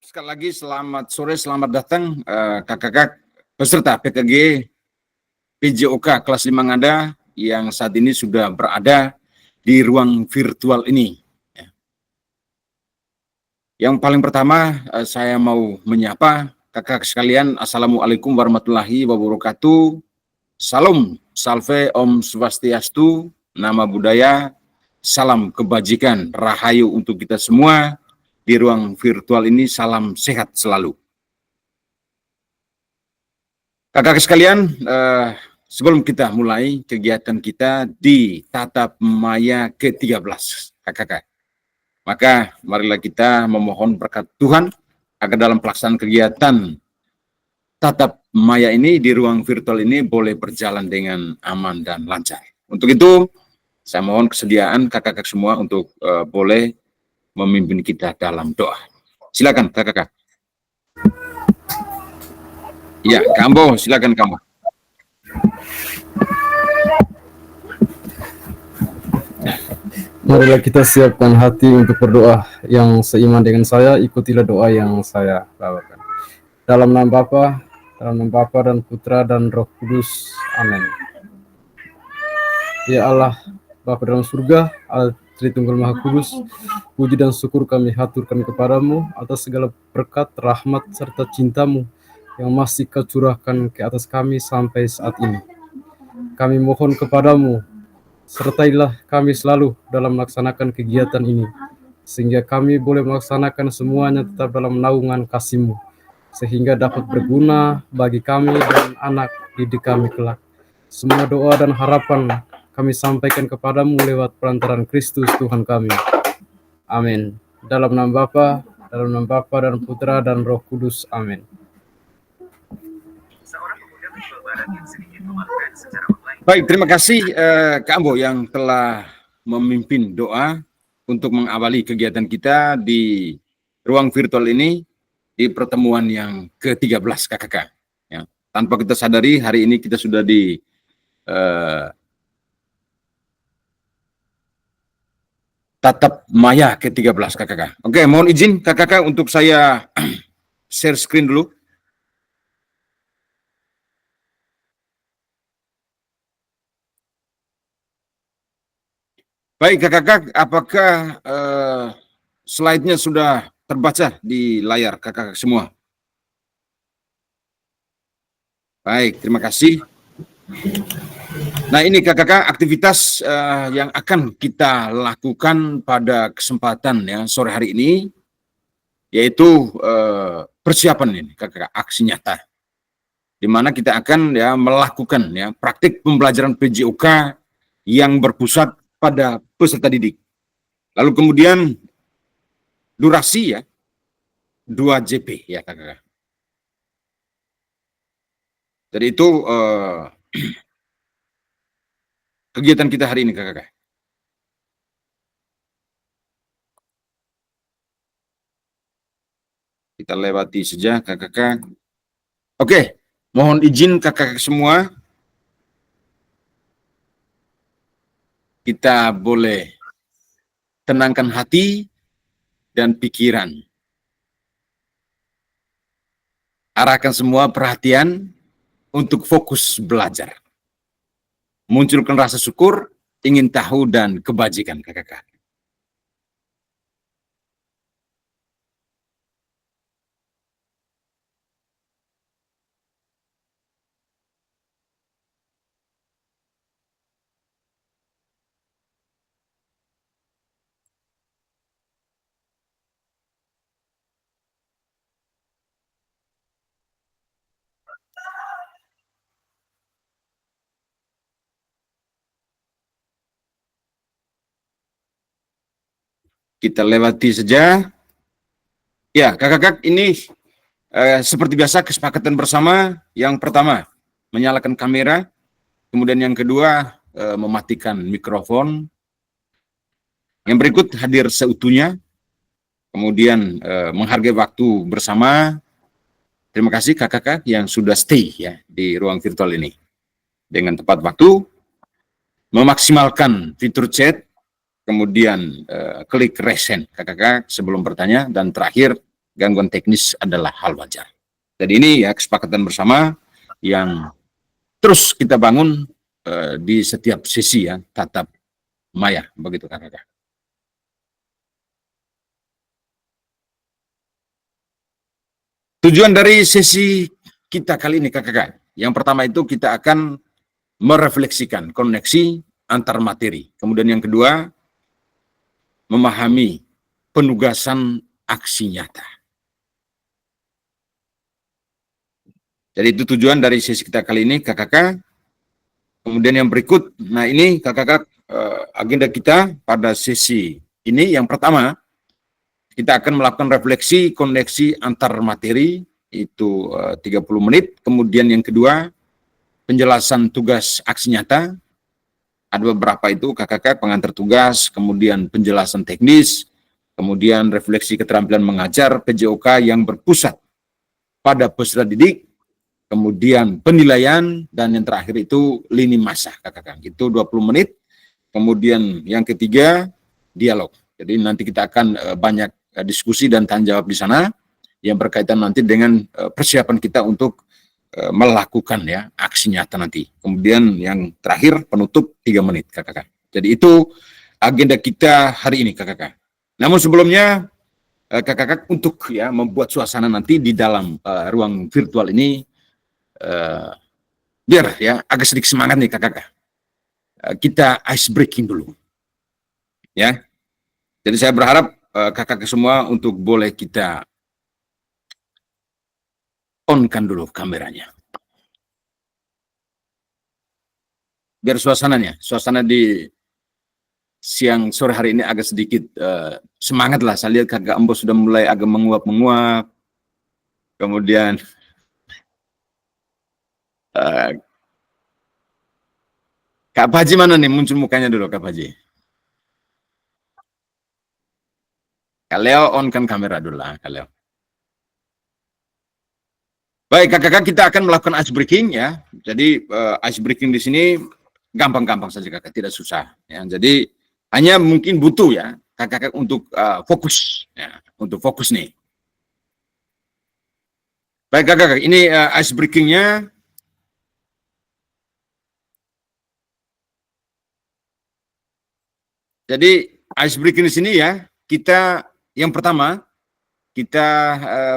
Sekali lagi selamat sore, selamat datang kakak-kakak peserta PKG PJOK kelas 5 Ngada yang saat ini sudah berada di ruang virtual ini. Yang paling pertama saya mau menyapa kakak sekalian. Assalamualaikum warahmatullahi wabarakatuh. Salam, salve, om swastiastu, nama budaya, salam kebajikan, rahayu untuk kita semua. Di ruang virtual ini salam sehat selalu. Kakak sekalian, sebelum kita mulai kegiatan kita di Tatap Maya ke-13, kakak, maka marilah kita memohon berkat Tuhan agar dalam pelaksanaan kegiatan Tatap Maya ini di ruang virtual ini boleh berjalan dengan aman dan lancar. Untuk itu, saya mohon kesediaan kakak-kakak semua untuk boleh memimpin kita dalam doa. Silakan kakak-kakak. Ya, Kambo, silakan Kambo. Marilah kita siapkan hati untuk berdoa. Yang seiman dengan saya, ikutilah doa yang saya bawakan. Dalam nama Bapa dan Putra dan Roh Kudus. Amin. Ya Allah, Bapa dalam surga, Allah Tritunggal Maha Kudus, puji dan syukur kami haturkan kepadamu atas segala berkat, rahmat, serta cintamu yang masih kau curahkan ke atas kami sampai saat ini. Kami mohon kepadamu, sertailah kami selalu dalam melaksanakan kegiatan ini, sehingga kami boleh melaksanakan semuanya tetap dalam naungan kasih-Mu, sehingga dapat berguna bagi kami dan anak didik kami kelak. Semua doa dan harapan kami sampaikan kepadamu lewat perantaran Kristus Tuhan kami. Amin. Dalam nama Bapa dan Putra dan Roh Kudus. Amin. Baik, terima kasih Kak Ambo yang telah memimpin doa untuk mengawali kegiatan kita di ruang virtual ini di pertemuan yang ke-13 kakak. Ya, tanpa kita sadari hari ini kita sudah di Tatap Maya ke-13 kakak. Oke, mohon izin kakak untuk saya share screen dulu. Baik kakak, apakah slide-nya sudah terbaca di layar kakak semua? Baik, terima kasih. Nah ini kakak aktivitas yang akan kita lakukan pada kesempatan ya sore hari ini, yaitu persiapan ini kakak aksi nyata, di mana kita akan ya melakukan ya praktik pembelajaran PJOK yang berpusat pada peserta didik. Lalu kemudian durasi ya 2 JP ya kakak. Jadi itu kegiatan kita hari ini kakak. Kita lewati saja kakak. Oke, mohon izin kakak semua. Kita boleh tenangkan hati dan pikiran. Arahkan semua perhatian untuk fokus belajar. Munculkan rasa syukur, ingin tahu, dan kebajikan kakak. Kita lewati saja. Ya, kakak-kakak ini seperti biasa kesepakatan bersama. Yang pertama, menyalakan kamera. Kemudian yang kedua, mematikan mikrofon. Yang berikut hadir seutuhnya. Kemudian menghargai waktu bersama. Terima kasih kakak-kakak yang sudah stay ya di ruang virtual ini. Dengan tepat waktu, memaksimalkan fitur chat, kemudian klik raise hand kakak-kakak sebelum bertanya, dan terakhir gangguan teknis adalah hal wajar. Jadi ini ya kesepakatan bersama yang terus kita bangun di setiap sesi ya tatap maya, begitu kakak. Tujuan dari sesi kita kali ini kakak, yang pertama itu kita akan merefleksikan koneksi antar materi. Kemudian yang kedua, memahami penugasan aksi nyata. Jadi itu tujuan dari sesi kita kali ini, kakak. Kemudian yang berikut, nah ini kakak, agenda kita pada sesi ini yang pertama, kita akan melakukan refleksi koneksi antar materi, itu 30 menit. Kemudian yang kedua, penjelasan tugas aksi nyata. Ada beberapa itu kakak pengantar tugas, kemudian penjelasan teknis, kemudian refleksi keterampilan mengajar, PJOK yang berpusat pada peserta didik, kemudian penilaian, dan yang terakhir itu lini masa kakak. Itu 20 menit. Kemudian yang ketiga, dialog. Jadi nanti kita akan banyak diskusi dan tanya jawab di sana yang berkaitan nanti dengan persiapan kita untuk melakukan ya aksi nyata nanti. Kemudian yang terakhir penutup 3 menit kakak. Jadi itu agenda kita hari ini kakak. Namun sebelumnya kakak untuk ya membuat suasana nanti di dalam ruang virtual ini biar ya agak sedikit semangat nih kakak. Kita ice breaking dulu. Ya. Jadi saya berharap kakak semua untuk boleh kita on-kan dulu kameranya. Biar suasana di siang sore hari ini agak sedikit semangat lah. Saya lihat kakak Embo sudah mulai agak menguap-menguap. Kemudian Kak Paji mana nih? Muncul mukanya dulu Kak Paji. Kak Leo on-kan kamera dulu lah Kak Leo. Baik, kakak kita akan melakukan ice breaking ya. Jadi ice breaking di sini gampang-gampang saja kakak, tidak susah. Ya. Jadi hanya mungkin butuh ya kakak untuk fokus, ya, untuk fokus nih. Baik kakak, ini ice breakingnya. Jadi ice breaking di sini ya, kita yang pertama kita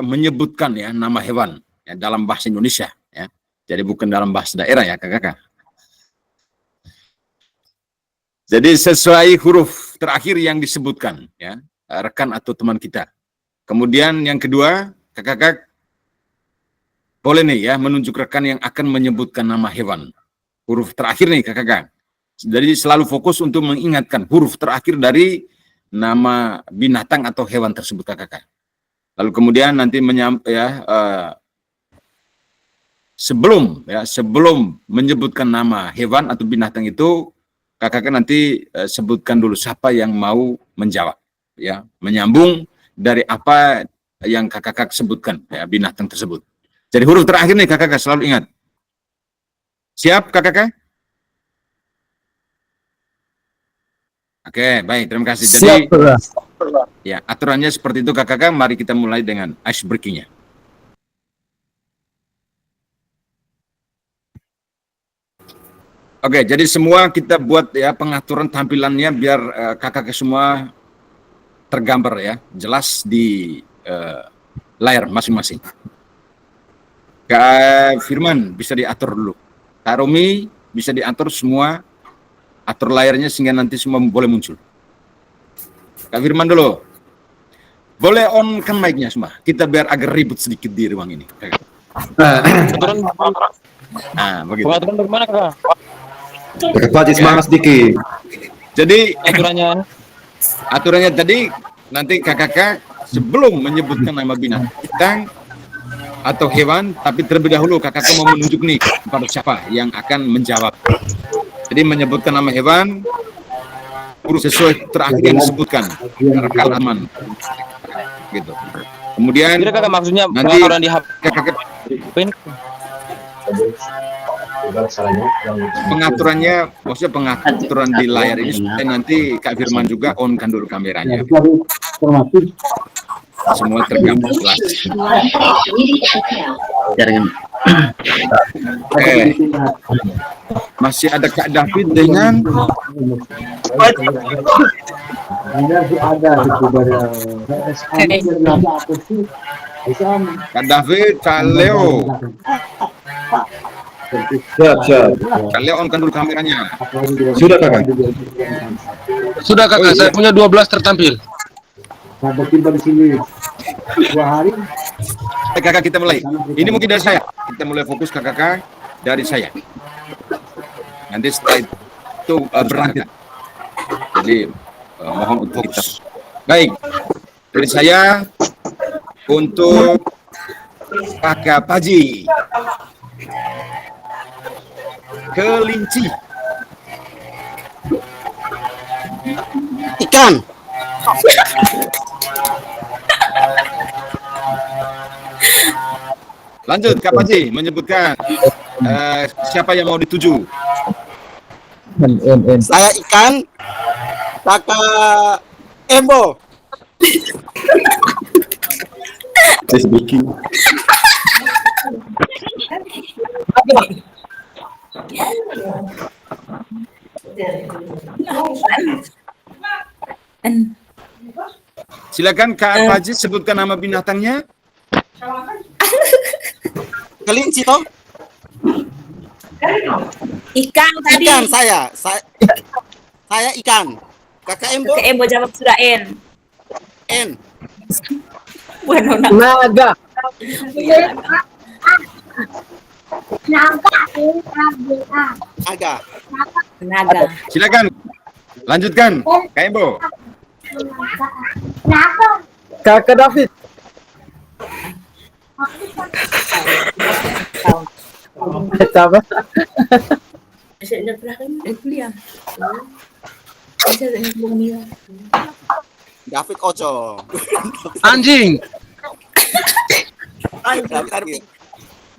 menyebutkan ya nama hewan. Ya, dalam bahasa Indonesia, ya. Jadi bukan dalam bahasa daerah ya kakak. Jadi sesuai huruf terakhir yang disebutkan, ya rekan atau teman kita. Kemudian yang kedua, kakak boleh nih ya menunjuk rekan yang akan menyebutkan nama hewan. Huruf terakhir nih kakak. Jadi selalu fokus untuk mengingatkan huruf terakhir dari nama binatang atau hewan tersebut kakak. Lalu kemudian nanti sebelum menyebutkan nama hewan atau binatang itu, kakak nanti sebutkan dulu siapa yang mau menjawab, ya menyambung dari apa yang kakak sebutkan ya binatang tersebut. Jadi huruf terakhir nih kakak selalu ingat. Siap kakak? Oke, baik, terima kasih. Jadi ya aturannya seperti itu kakak. Mari kita mulai dengan ice breakingnya. Oke, jadi semua kita buat ya pengaturan tampilannya biar kakak semua tergambar ya, jelas di layar masing-masing. Kak Firman bisa diatur dulu. Kak Romi bisa diatur semua, atur layarnya sehingga nanti semua boleh muncul. Kak Firman dulu. Boleh on kan mic-nya semua. Kita biar agak ribut sedikit di ruang ini. Nah, begitu. Pengaturan bagaimana kakak? Cepat semangat sedikit. Jadi Aturannya tadi nanti kakak sebelum menyebutkan nama binatang atau hewan, tapi terlebih dahulu kakak mau menunjuk nih kepada siapa yang akan menjawab. Jadi menyebutkan nama hewan sesuai terakhir yang disebutkan rekan aman, gitu. Kemudian jadi kakak maksudnya nanti pengaturan di HP kakak pengaturannya, maksudnya pengaturan di layar ini supaya nanti Kak Firman juga on kan dulu kameranya. semua tergabung jelas. Jaringan. Oke. Masih ada Kak David dengan Kak David, Kak Leo. Siap. Kak Leo on kan dulu kameranya. Sudah kakak. Sudah kakak, saya punya 12 tertampil. Kakak kita mulai. Ini mungkin dari saya. Kita mulai fokus ke kakak dari saya. Nanti setelah itu berangkat. Jadi mohon untuk kita. Baik. Dari saya untuk Kakak Paji. Kelinci. Ikan. Lanjut Kak Paji menyebutkan siapa yang mau dituju. Saya ikan. Kakak Embo. Saya speaking. Silakan Kak Paji sebutkan nama binatangnya. Kelinci toh? Ikan tadi. Ikan saya ikan. Kakak Embo. Kakak Embo jawab sudah N. N. Bueno, Naga. Naga. naga. Silakan lanjutkan Kak Embo. Kakak David. Apa? Saya udah pernah kan kuliah. Saya udah kuliah. David Oco. Anjing. David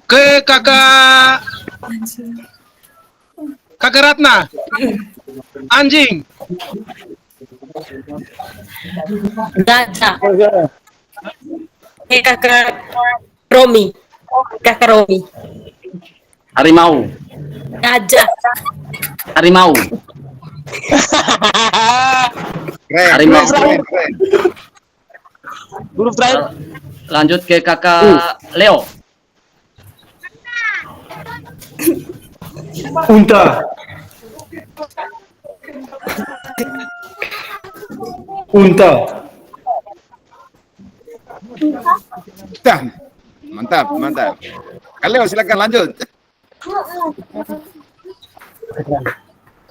Ke kakak Ratna. Anjing. Gajah. Kakak Romi. Kakak Romi. Harimau. Gajah. Harimau. Keren, Harimau. keren. Huruf terakhir. Lanjut ke kakak Leo. Unta. Mantap. Kak Leo silakan lanjut.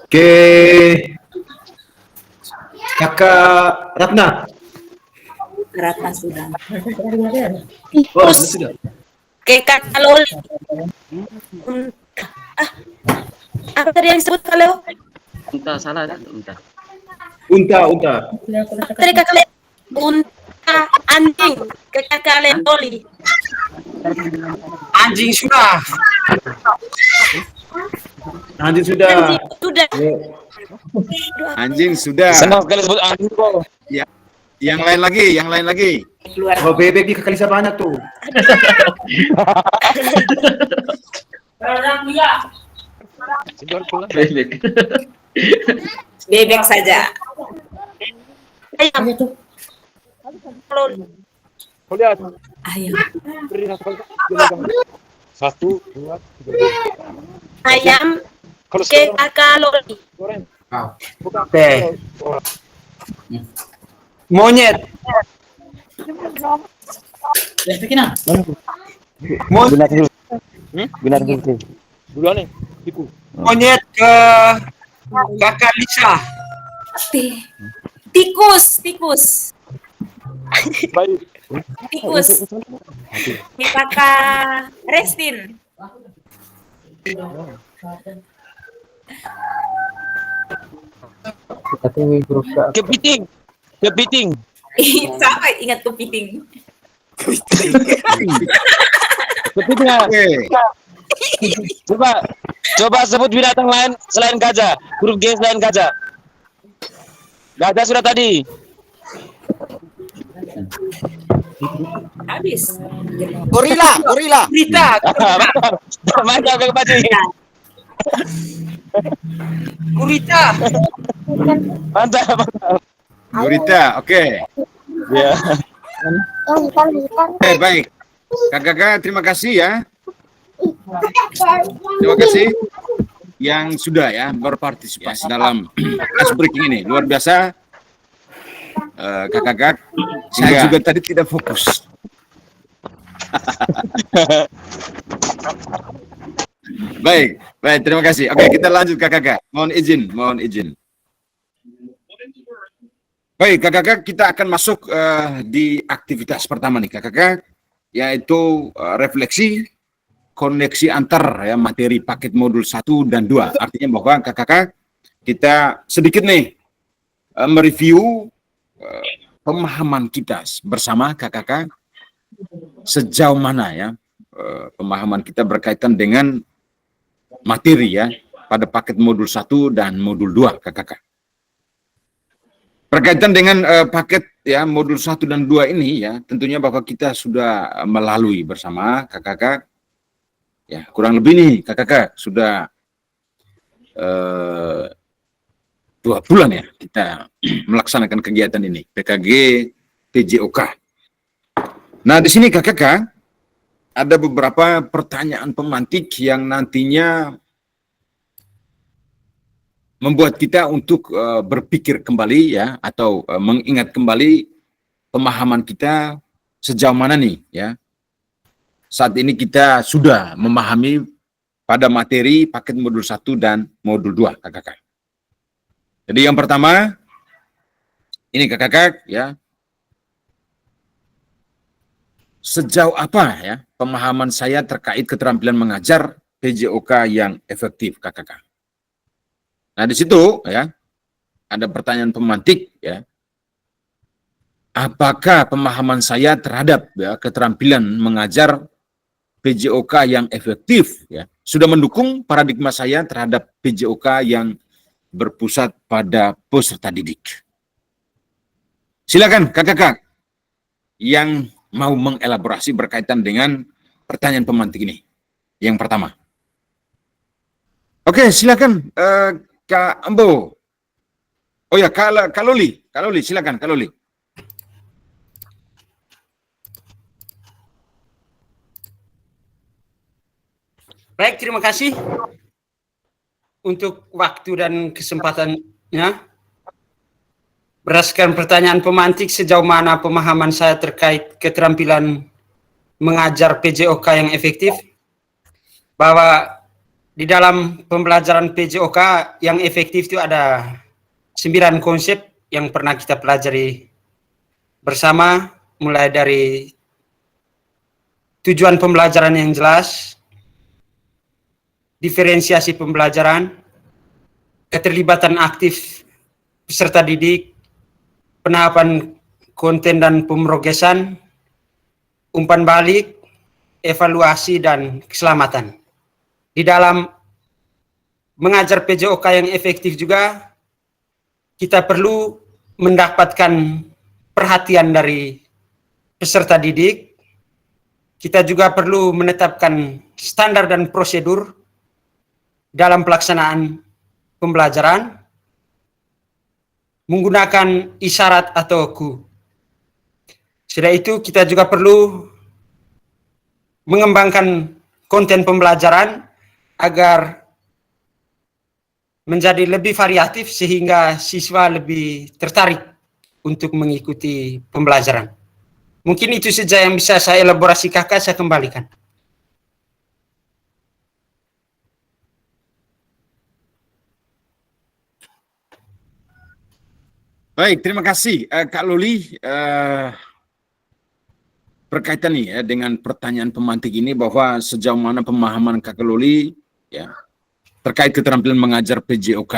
Ke kakak Ratna. Ratna sudah. Oh, sudah. Kakak Loli. Apa tadi yang disebut Kak Leo? Unta salah kan? Unta. Tadi Kakak Leo. Unta, anjing. Kakak Loli. Anjing sudah. Anjing sudah. Anjing sudah. Senang sekali sebut anjing kok. Yang lain lagi. Keluar. Oh, bebek di kali banyak tuh. Bebek. Bebek saja. Ayam. Loli. Ayam. Satu, dua, tiga. Ayam. Kakak Loli. Monyet. Duluan nih. Monyet ke kakak Lisa. Tikus. Baik. Tikus. Kakak Restin. Kepiting. Sampai ingat kepiting. Kepiting. Oke. Coba sebut binatang lain selain gajah. Huruf G selain gajah. Gajah sudah tadi. Habis. Gorila, gorila. Gurita. Mantap Kak Bupati. Gurita. Mantap. Gurita, oke. Ya. Oke, baik. Kakak-kakak, terima kasih ya. Terima kasih yang sudah ya berpartisipasi dalam ice breaking ini. Luar biasa. Kakak-kakak, saya juga tadi tidak fokus. Baik, baik, terima kasih. Oke, kita lanjut kakak-kakak. Mohon izin. Baik, kakak-kakak, kita akan masuk di aktivitas pertama nih, kakak-kakak, yaitu refleksi koneksi antar ya materi paket modul 1 dan 2. Artinya bahwa kakak-kakak kita sedikit nih mereview pemahaman kita bersama kakak-kakak sejauh mana ya pemahaman kita berkaitan dengan materi ya pada paket modul 1 dan modul 2 kakak-kakak. Berkaitan dengan paket ya modul 1 dan 2 ini ya, tentunya bahwa kita sudah melalui bersama kakak-kakak ya kurang lebih nih kakak-kakak sudah 2 bulan ya kita melaksanakan kegiatan ini PKG PJOK. Nah, di sini kakak-kakak ada beberapa pertanyaan pemantik yang nantinya membuat kita untuk berpikir kembali ya atau mengingat kembali pemahaman kita sejauh mana nih ya. Saat ini kita sudah memahami pada materi paket modul 1 dan modul 2 kakak-kakak. Jadi yang pertama ini kakak-kakak ya. Sejauh apa ya pemahaman saya terkait keterampilan mengajar PJOK yang efektif kakak-kakak. Nah, di situ ya ada pertanyaan pemantik ya. Apakah pemahaman saya terhadap ya keterampilan mengajar PJOK yang efektif ya sudah mendukung paradigma saya terhadap PJOK yang berpusat pada peserta didik. Silakan kakak-kakak yang mau mengelaborasi berkaitan dengan pertanyaan pemantik ini. Yang pertama. Oke, silakan Kak Embo. Oh ya, Kak Loli, silakan Kak Loli. Baik, terima kasih untuk waktu dan kesempatannya. Berdasarkan pertanyaan pemantik, sejauh mana pemahaman saya terkait keterampilan mengajar PJOK yang efektif, bahwa di dalam pembelajaran PJOK yang efektif itu ada 9 konsep yang pernah kita pelajari bersama, mulai dari tujuan pembelajaran yang jelas, diferensiasi pembelajaran, keterlibatan aktif peserta didik, penahapan konten dan pemrogesan, umpan balik, evaluasi, dan keselamatan. Di dalam mengajar PJOK yang efektif juga, kita perlu mendapatkan perhatian dari peserta didik. Kita juga perlu menetapkan standar dan prosedur dalam pelaksanaan pembelajaran, menggunakan isyarat atau ku. Setelah itu kita juga perlu mengembangkan konten pembelajaran agar menjadi lebih variatif sehingga siswa lebih tertarik untuk mengikuti pembelajaran. Mungkin itu saja yang bisa saya elaborasi, kakak, saya kembalikan. Baik, terima kasih Kak Loli. Berkaitan nih ya dengan pertanyaan pemantik ini bahwa sejauh mana pemahaman Kak Loli ya terkait keterampilan mengajar PJOK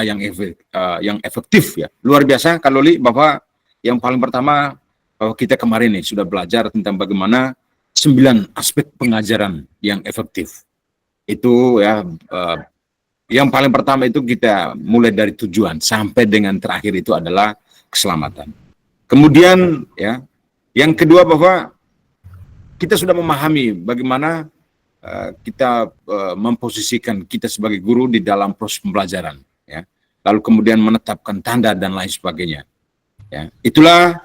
yang efektif ya. Luar biasa Kak Loli, bahwa yang paling pertama bahwa kita kemarin nih sudah belajar tentang bagaimana 9 aspek pengajaran yang efektif. Itu ya yang paling pertama itu kita mulai dari tujuan sampai dengan terakhir itu adalah keselamatan. Kemudian ya yang kedua bahwa kita sudah memahami bagaimana kita memposisikan kita sebagai guru di dalam proses pembelajaran, ya. Lalu kemudian menetapkan tanda dan lain sebagainya. Ya, itulah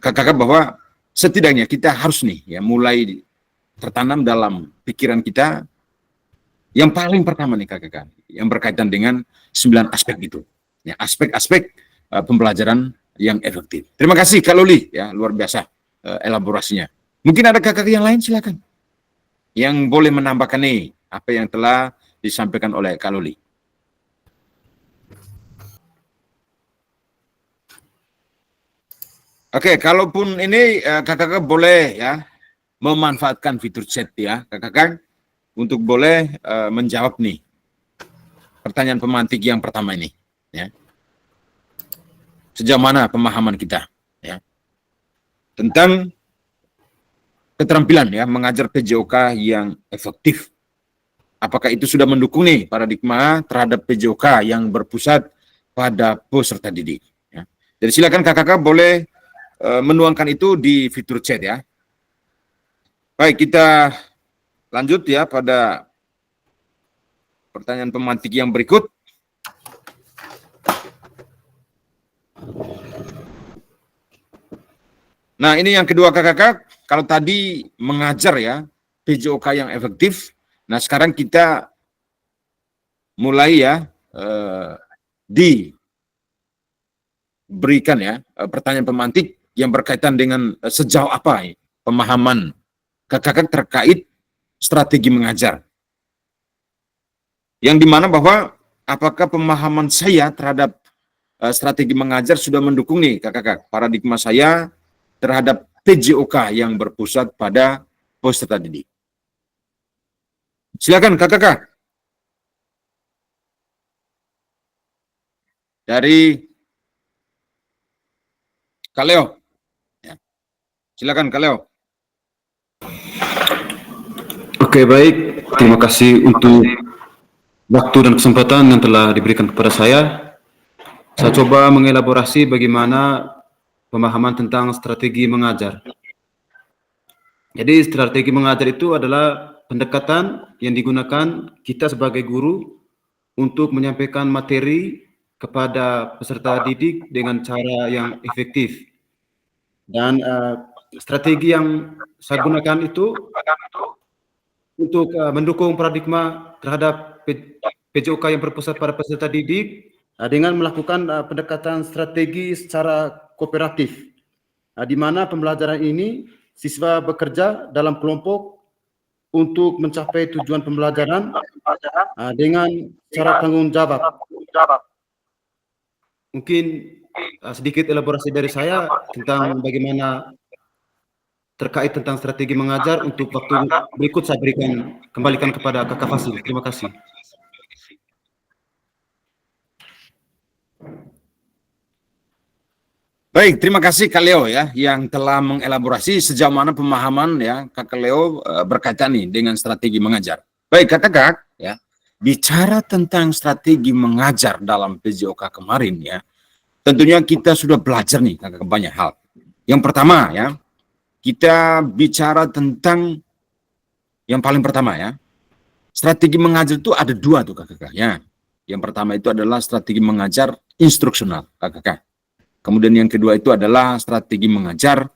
kakak bahwa setidaknya kita harus nih ya mulai tertanam dalam pikiran kita yang paling pertama nih kakak yang berkaitan dengan 9 aspek itu, ya, aspek-aspek pembelajaran yang efektif. Terima kasih Kak Loli, ya, luar biasa elaborasinya. Mungkin ada kakak yang lain, silakan yang boleh menambahkan nih apa yang telah disampaikan oleh Kak Loli. Oke, kalaupun ini kakak boleh ya memanfaatkan fitur chat ya kakak untuk boleh menjawab nih pertanyaan pemantik yang pertama ini, ya. Sejauh mana pemahaman kita ya tentang keterampilan ya mengajar PJOK yang efektif. Apakah itu sudah mendukung nih paradigma terhadap PJOK yang berpusat pada peserta didik, ya. Jadi silakan kakak boleh menuangkan itu di fitur chat ya. Baik, kita lanjut ya pada pertanyaan pemantik yang berikut. Nah, ini yang kedua kakak. Kalau tadi mengajar ya PJOK yang efektif, nah sekarang kita mulai ya diberikan ya pertanyaan pemantik yang berkaitan dengan sejauh apa ya, pemahaman kakak terkait strategi mengajar. Yang dimana bahwa apakah pemahaman saya terhadap strategi mengajar sudah mendukung nih kakak paradigma saya terhadap PJOK yang berpusat pada peserta didik. Silakan kakak. Dari Kaleo. Ya. Silakan Kaleo. Oke, baik. Terima kasih untuk waktu dan kesempatan yang telah diberikan kepada saya. Saya coba mengelaborasi bagaimana pemahaman tentang strategi mengajar. Jadi strategi mengajar itu adalah pendekatan yang digunakan kita sebagai guru untuk menyampaikan materi kepada peserta didik dengan cara yang efektif. Dan strategi yang saya gunakan itu untuk mendukung paradigma terhadap PJOK yang berpusat pada peserta didik dengan melakukan pendekatan strategi secara kooperatif, di mana pembelajaran ini siswa bekerja dalam kelompok untuk mencapai tujuan pembelajaran dengan cara tanggung jawab. Mungkin sedikit elaborasi dari saya tentang bagaimana terkait tentang strategi mengajar. Untuk waktu berikut saya kembalikan kepada Kakak Fasil. Terima kasih. Baik, terima kasih Kak Leo ya yang telah mengelaborasi sejauh mana pemahaman ya Kak Leo berkaitan nih dengan strategi mengajar. Baik kakak ya, bicara tentang strategi mengajar dalam PJOK kemarin ya, tentunya kita sudah belajar nih kakak banyak hal. Yang pertama ya, kita bicara tentang yang paling pertama ya, strategi mengajar itu ada 2 tuh kakak ya. Yang pertama itu adalah strategi mengajar instruksional kakak. Kemudian yang kedua itu adalah strategi mengajar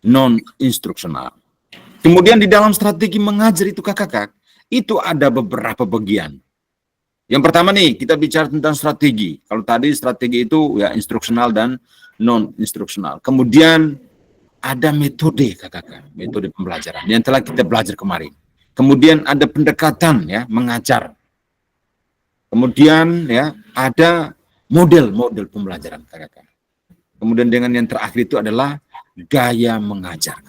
non-instruksional. Kemudian di dalam strategi mengajar itu kakak, itu ada beberapa bagian. Yang pertama nih, kita bicara tentang strategi. Kalau tadi strategi itu ya instruksional dan non-instruksional. Kemudian ada metode kakak, metode pembelajaran yang telah kita belajar kemarin. Kemudian ada pendekatan ya mengajar. Kemudian ya ada model-model pembelajaran kakak. Kemudian dengan yang terakhir itu adalah gaya mengajar.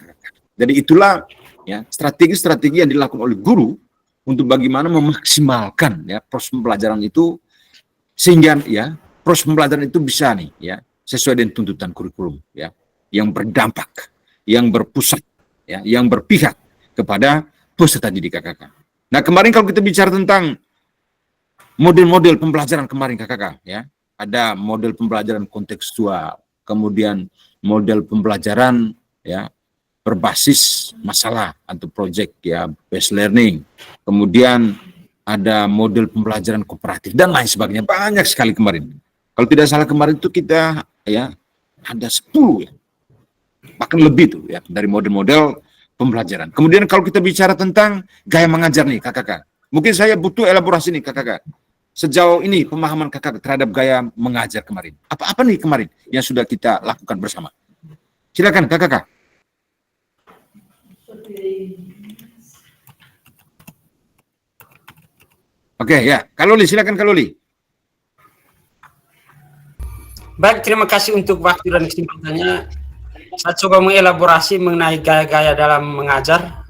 Jadi itulah ya strategi-strategi yang dilakukan oleh guru untuk bagaimana memaksimalkan ya proses pembelajaran itu sehingga ya proses pembelajaran itu bisa nih ya sesuai dengan tuntutan kurikulum ya yang berdampak, yang berpusat ya, yang berpihak kepada peserta didik kakak. Nah, kemarin kalau kita bicara tentang model-model pembelajaran kemarin kakak ya, ada model pembelajaran kontekstual, kemudian model pembelajaran ya berbasis masalah atau project ya, based learning. Kemudian ada model pembelajaran kooperatif dan lain sebagainya. Banyak sekali kemarin. Kalau tidak salah kemarin itu kita ya ada 10 ya. Bahkan lebih tuh ya dari model-model pembelajaran. Kemudian kalau kita bicara tentang gaya mengajar nih kakak-kakak. Mungkin saya butuh elaborasi nih kakak-kakak. Sejauh ini pemahaman kakak terhadap gaya mengajar kemarin. Apa-apa nih kemarin yang sudah kita lakukan bersama? Silakan kakak-kakak. Oke ya, Kak Luli, silakan Kak Luli. Baik, terima kasih untuk waktu dan kesempatannya. Saya coba mengelaborasi mengenai gaya-gaya dalam mengajar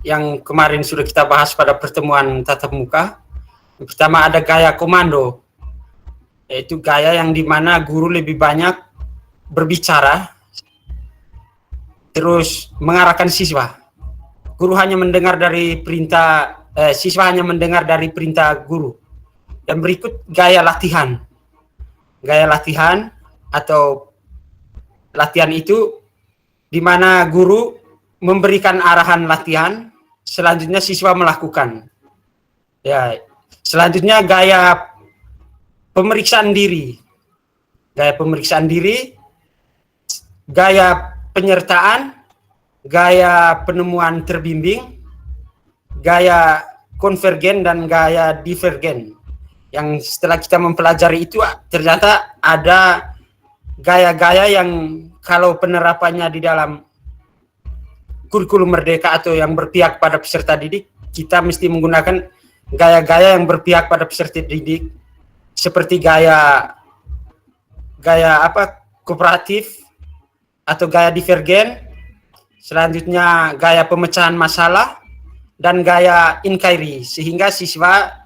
yang kemarin sudah kita bahas pada pertemuan tatap muka. Yang pertama ada gaya komando, yaitu gaya yang dimana guru lebih banyak berbicara, terus mengarahkan siswa. Guru hanya mendengar dari perintah, siswa hanya mendengar dari perintah guru. Dan berikut gaya latihan. Gaya latihan atau latihan itu di mana guru memberikan arahan latihan, selanjutnya siswa melakukan. Ya, selanjutnya gaya pemeriksaan diri. Gaya pemeriksaan diri, gaya penyertaan, gaya penemuan terbimbing, gaya konvergen dan gaya divergen. Yang setelah kita mempelajari itu ternyata ada gaya-gaya yang kalau penerapannya di dalam kurikulum merdeka atau yang berpihak pada peserta didik, kita mesti menggunakan gaya-gaya yang berpihak pada peserta didik, seperti gaya kooperatif atau gaya divergen, selanjutnya gaya pemecahan masalah dan gaya inquiry, sehingga siswa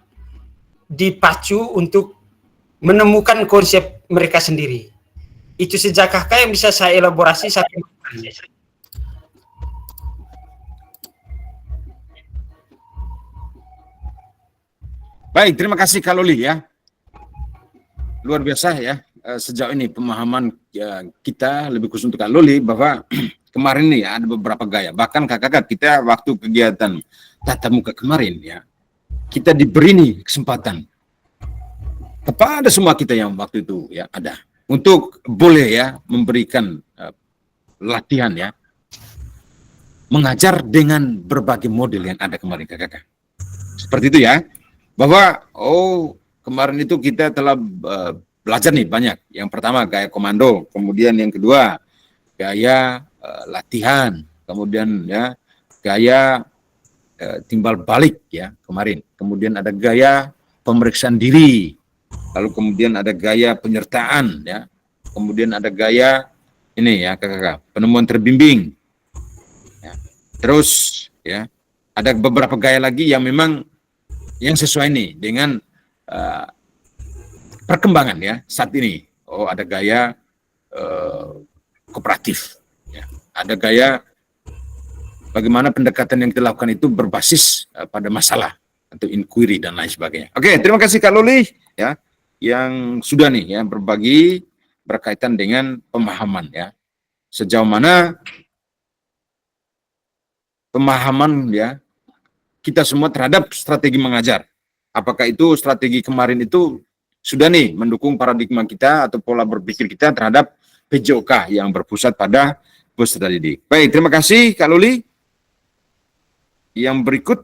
dipacu untuk menemukan konsep mereka sendiri. Itu saja kakak yang bisa saya elaborasi satu. Baik, terima kasih Kak Luli ya. Luar biasa ya sejauh ini pemahaman ya, kita lebih khusus untuk Kak Luli bahwa kemarin nih ada beberapa gaya. Bahkan kakak kita waktu kegiatan tatap muka kemarin ya, kita diberi nih kesempatan kepada semua kita yang waktu itu ya ada untuk boleh ya memberikan latihan ya mengajar dengan berbagai model yang ada kemarin kakak. Seperti itu ya, bahwa kemarin itu kita telah belajar nih banyak. Yang pertama gaya komando, kemudian yang kedua gaya latihan, kemudian ya gaya timbal balik ya kemarin. Kemudian ada gaya pemeriksaan diri, lalu kemudian ada gaya penyertaan ya, kemudian ada gaya ini ya kakak penemuan terbimbing. Ya. Terus ya ada beberapa gaya lagi yang memang yang sesuai nih dengan perkembangan ya saat ini. Ada gaya kooperatif, ya. Ada gaya bagaimana pendekatan yang dilakukan itu berbasis pada masalah atau inquiry dan lain sebagainya. Oke, terima kasih Kak Luli ya yang sudah nih ya berbagi berkaitan dengan pemahaman ya. Sejauh mana pemahaman ya kita semua terhadap strategi mengajar. Apakah itu strategi kemarin itu sudah nih mendukung paradigma kita atau pola berpikir kita terhadap PJOK yang berpusat pada peserta didik. Baik, terima kasih Kak Luli. Yang berikut.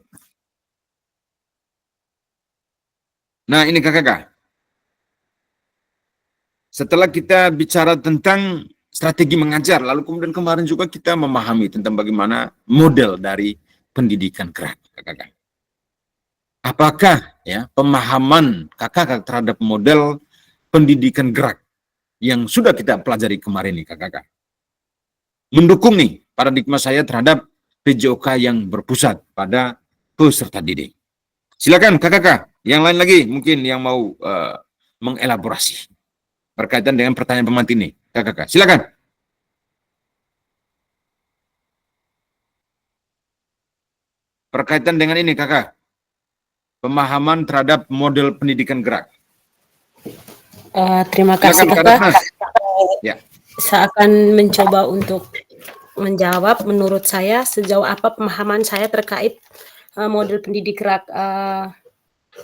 Nah ini kakak. Setelah kita bicara tentang strategi mengajar, lalu kemudian kemarin juga kita memahami tentang bagaimana model dari pendidikan gerak, kakak. Apakah ya pemahaman kakak terhadap model pendidikan gerak yang sudah kita pelajari kemarin nih kakak mendukung nih paradigma saya terhadap PJOK yang berpusat pada peserta didik? Silakan kakak, yang lain lagi mungkin yang mau mengelaborasi berkaitan dengan pertanyaan pemantik nih kakak. Silakan. Berkaitan dengan ini kakak, pemahaman terhadap model pendidikan gerak. Terima kasih Silakan, kakak. Ya. Saya akan mencoba untuk menjawab menurut saya sejauh apa pemahaman saya terkait model pendidik gerak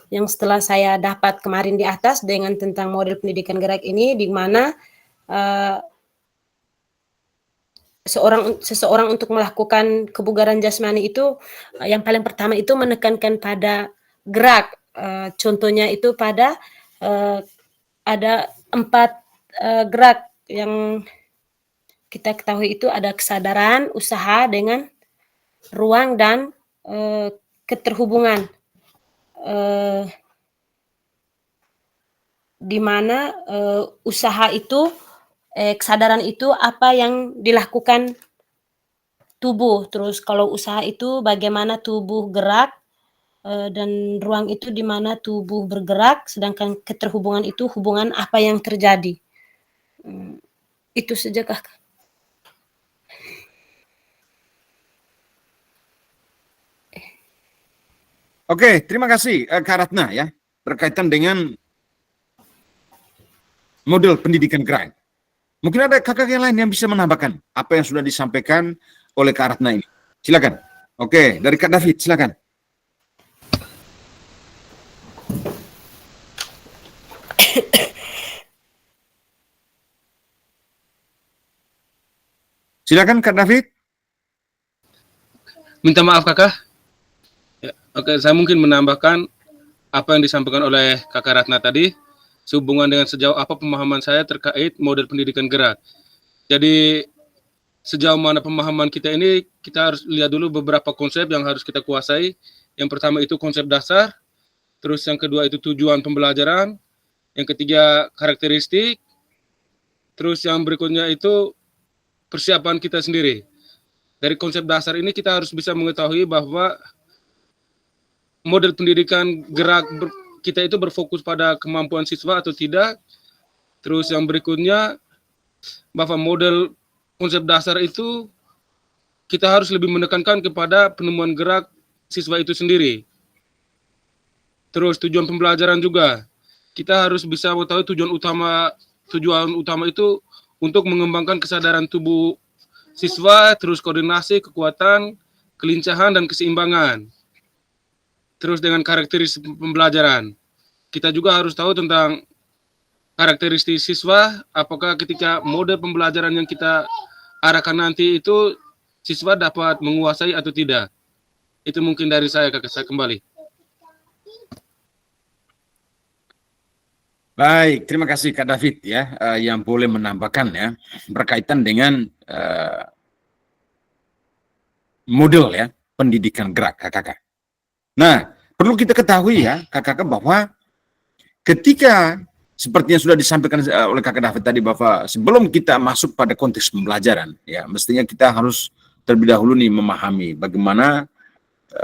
yang setelah saya dapat kemarin di atas dengan tentang model pendidikan gerak ini, di mana seseorang untuk melakukan kebugaran jasmani itu yang paling pertama itu menekankan pada gerak. Contohnya itu pada ada 4 gerak yang kita ketahui itu ada kesadaran, usaha dengan ruang dan keterhubungan. Di mana usaha itu, kesadaran itu apa yang dilakukan tubuh. Terus kalau usaha itu bagaimana tubuh gerak, dan ruang itu di mana tubuh bergerak, sedangkan keterhubungan itu hubungan apa yang terjadi. Itu saja, Kak. Oke, terima kasih Kak Ratna ya, berkaitan dengan model pendidikan gerak. Mungkin ada kakak yang lain yang bisa menambahkan apa yang sudah disampaikan oleh Kak Ratna ini. Silakan. Oke, dari Kak David, silakan. Silakan Kak David. Minta maaf kakak. Ya, oke, saya mungkin menambahkan apa yang disampaikan oleh kakak Ratna tadi, sehubungan dengan sejauh apa pemahaman saya terkait model pendidikan gerak. Jadi sejauh mana pemahaman kita ini, kita harus lihat dulu beberapa konsep yang harus kita kuasai. Yang pertama itu konsep dasar, terus yang kedua itu tujuan pembelajaran, yang ketiga karakteristik, terus yang berikutnya itu persiapan kita sendiri. Dari konsep dasar ini kita harus bisa mengetahui bahwa model pendidikan gerak kita itu berfokus pada kemampuan siswa atau tidak. Terus yang berikutnya, bahwa model konsep dasar itu kita harus lebih menekankan kepada penemuan gerak siswa itu sendiri. Terus tujuan pembelajaran juga, kita harus bisa mengetahui tujuan utama itu untuk mengembangkan kesadaran tubuh siswa, terus koordinasi, kekuatan, kelincahan, dan keseimbangan. Terus dengan karakteristik pembelajaran, kita juga harus tahu tentang karakteristik siswa, apakah ketika mode pembelajaran yang kita arahkan nanti itu siswa dapat menguasai atau tidak. Itu mungkin dari saya, kakak. Saya kembali. Baik, terima kasih Kak David ya, yang boleh menambahkan ya, berkaitan dengan model ya, pendidikan gerak kakak. Nah, perlu kita ketahui ya, kakak, bahwa ketika seperti yang sudah disampaikan oleh Kakak David tadi, bahwa sebelum kita masuk pada konteks pembelajaran, ya mestinya kita harus terlebih dahulu nih memahami bagaimana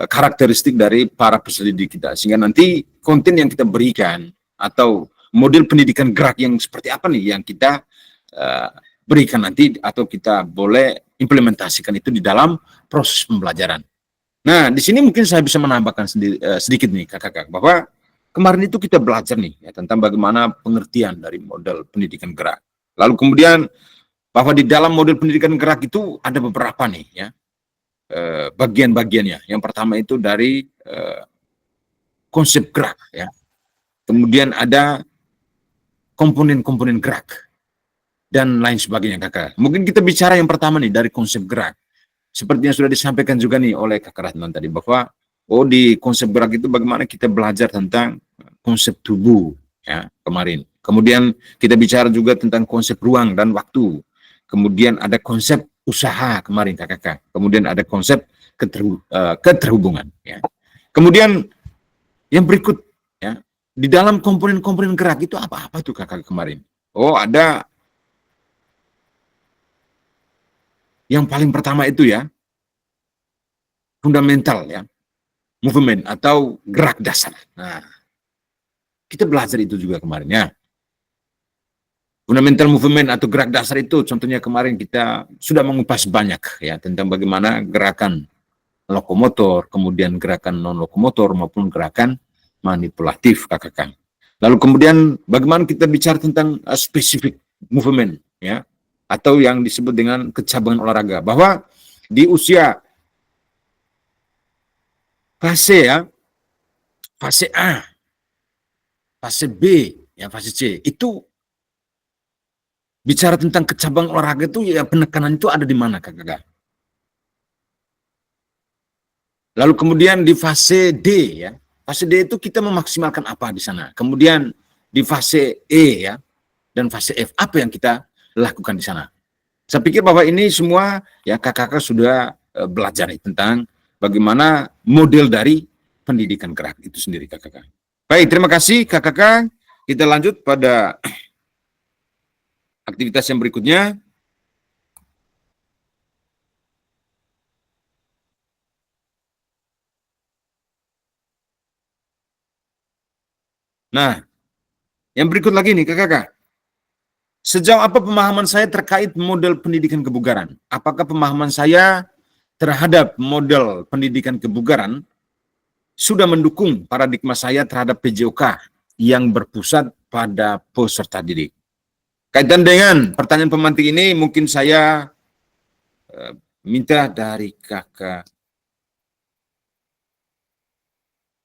karakteristik dari para peserdidik kita, sehingga nanti konten yang kita berikan atau model pendidikan gerak yang seperti apa nih yang kita berikan nanti atau kita boleh implementasikan itu di dalam proses pembelajaran. Nah, di sini mungkin saya bisa menambahkan sedikit nih kakak, bahwa kemarin itu kita belajar nih ya, tentang bagaimana pengertian dari model pendidikan gerak. Lalu kemudian bahwa di dalam model pendidikan gerak itu ada beberapa nih ya bagian-bagiannya. Yang pertama itu dari konsep gerak ya. Kemudian ada komponen-komponen gerak dan lain sebagainya kakak. Mungkin kita bicara yang pertama nih dari konsep gerak. Seperti yang sudah disampaikan juga nih oleh Kakak Ratna tadi, bahwa di konsep gerak itu bagaimana kita belajar tentang konsep tubuh ya kemarin. Kemudian kita bicara juga tentang konsep ruang dan waktu. Kemudian ada konsep usaha kemarin kakak. Kemudian ada konsep keterhubungan ya. Kemudian yang berikut ya, di dalam komponen-komponen gerak itu apa-apa tuh kakak kemarin? Ada yang paling pertama itu ya, fundamental ya, movement atau gerak dasar. Nah, kita belajar itu juga kemarin ya. Fundamental movement atau gerak dasar itu contohnya kemarin kita sudah mengupas banyak ya tentang bagaimana gerakan lokomotor, kemudian gerakan non-lokomotor maupun gerakan manipulatif kakak. Lalu kemudian bagaimana kita bicara tentang spesifik movement ya. atau yang disebut dengan kecabangan olahraga. Bahwa di usia fase fase A, fase B, fase C, itu bicara tentang kecabangan olahraga itu penekanan itu ada di mana, Kakak? Lalu kemudian di fase D, fase D itu kita memaksimalkan apa di sana. Kemudian di fase E, dan fase F, apa yang kita lakukan di sana. Saya pikir bahwa ini semua kakak sudah belajar tentang bagaimana model dari pendidikan gerak itu sendiri, kakak. Baik, terima kasih kakak. Kita lanjut pada aktivitas yang berikutnya. Nah, yang berikut lagi nih kakak. Sejauh apa pemahaman saya terkait model pendidikan kebugaran? Apakah pemahaman saya terhadap model pendidikan kebugaran sudah mendukung paradigma saya terhadap PJOK yang berpusat pada peserta didik? Kaitan dengan pertanyaan pemantik ini, mungkin saya minta dari kakak.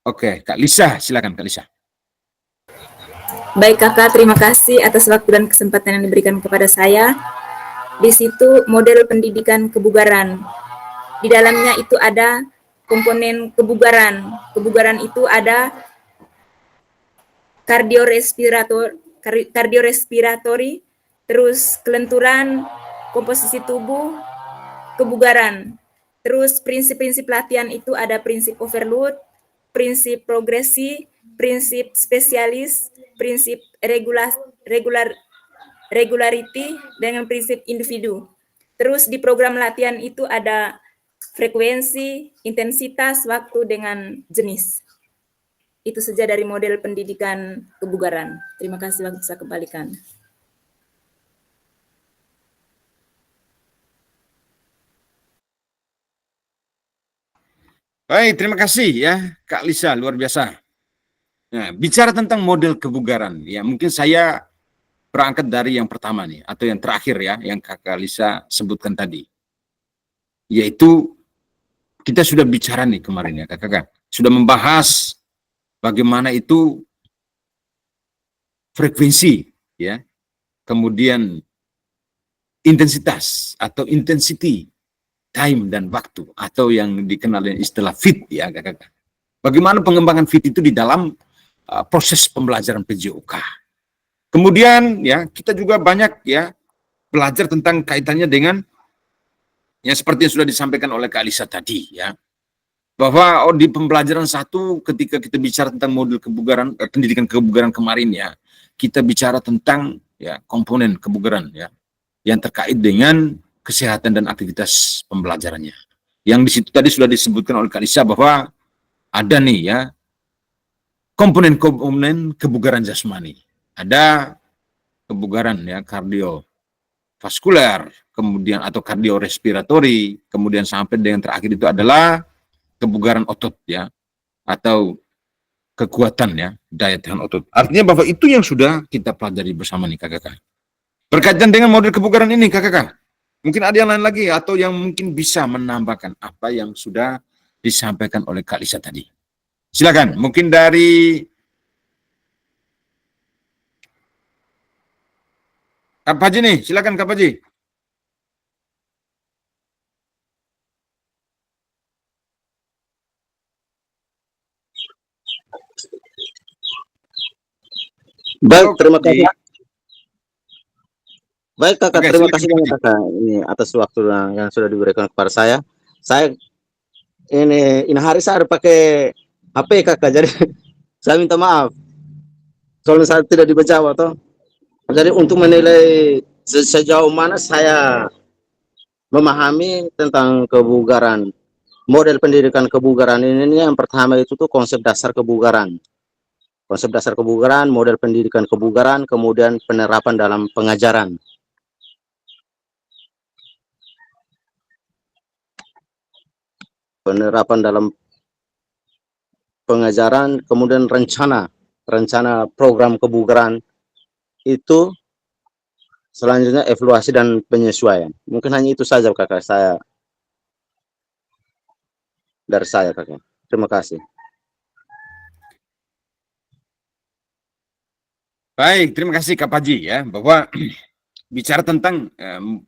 Oke, Kak Lisa, silakan Kak Lisa. Baik kakak, terima kasih atas waktu dan kesempatan yang diberikan kepada saya. Di situ model pendidikan kebugaran. Di dalamnya itu ada komponen kebugaran. Kebugaran itu ada kardiorespiratori, terus kelenturan, komposisi tubuh, kebugaran. Terus prinsip-prinsip latihan itu ada prinsip overload, prinsip progresi, prinsip spesialis, prinsip regularity, dengan prinsip individu. Terus di program latihan itu ada frekuensi, intensitas, waktu, dengan jenis. Itu saja dari model pendidikan kebugaran. Terima kasih, waktu saya kembalikan. Baik, terima kasih Kak Lisa, luar biasa. Nah, bicara tentang model kebugaran, mungkin saya berangkat dari yang pertama nih, atau yang terakhir yang Kakak Lisa sebutkan tadi. Yaitu, kita sudah bicara nih kemarin kakak, sudah membahas bagaimana itu frekuensi, kemudian intensitas atau intensity, time dan waktu, atau yang dikenal dengan istilah fit, kakak. Bagaimana pengembangan fit itu di dalam proses pembelajaran PJOK. Kemudian kita juga banyak belajar tentang kaitannya dengan seperti yang sudah disampaikan oleh Kak Lisa tadi, bahwa di pembelajaran 1 ketika kita bicara tentang model kebugaran, pendidikan kebugaran kemarin, kita bicara tentang komponen kebugaran yang terkait dengan kesehatan dan aktivitas pembelajarannya. Yang di situ tadi sudah disebutkan oleh Kak Lisa bahwa ada nih komponen-komponen kebugaran jasmani. Ada kebugaran kardiovaskuler, kemudian atau kardiorespiratori, kemudian sampai dengan terakhir itu adalah kebugaran otot atau kekuatan daya tahan otot. Artinya bahwa itu yang sudah kita pelajari bersama nih kakak. Berkaitan dengan model kebugaran ini kakak, mungkin ada yang lain lagi atau yang mungkin bisa menambahkan apa yang sudah disampaikan oleh Kak Lisa tadi. Silakan, mungkin dari Kak Paji nih, silakan Kak Paji. Baik, terima kasih. Baik kakak, Oke, terima silakan, kasih banyak kakak ini atas waktu yang sudah diberikan kepada saya. Saya ini hari saya pakai HP kakak, jadi saya minta maaf. Soalnya saya tidak dijawab toh. Jadi untuk menilai sejauh mana saya memahami tentang kebugaran, model pendidikan kebugaran ini yang pertama itu tuh konsep dasar kebugaran. Konsep dasar kebugaran, model pendidikan kebugaran, kemudian penerapan dalam pengajaran. Penerapan dalam pengajaran, kemudian rencana program kebugaran itu selanjutnya evaluasi dan penyesuaian. Mungkin hanya itu saja kakak dari saya kakak. Terima kasih. Baik, terima kasih Kak Paji ya, bahwa bicara tentang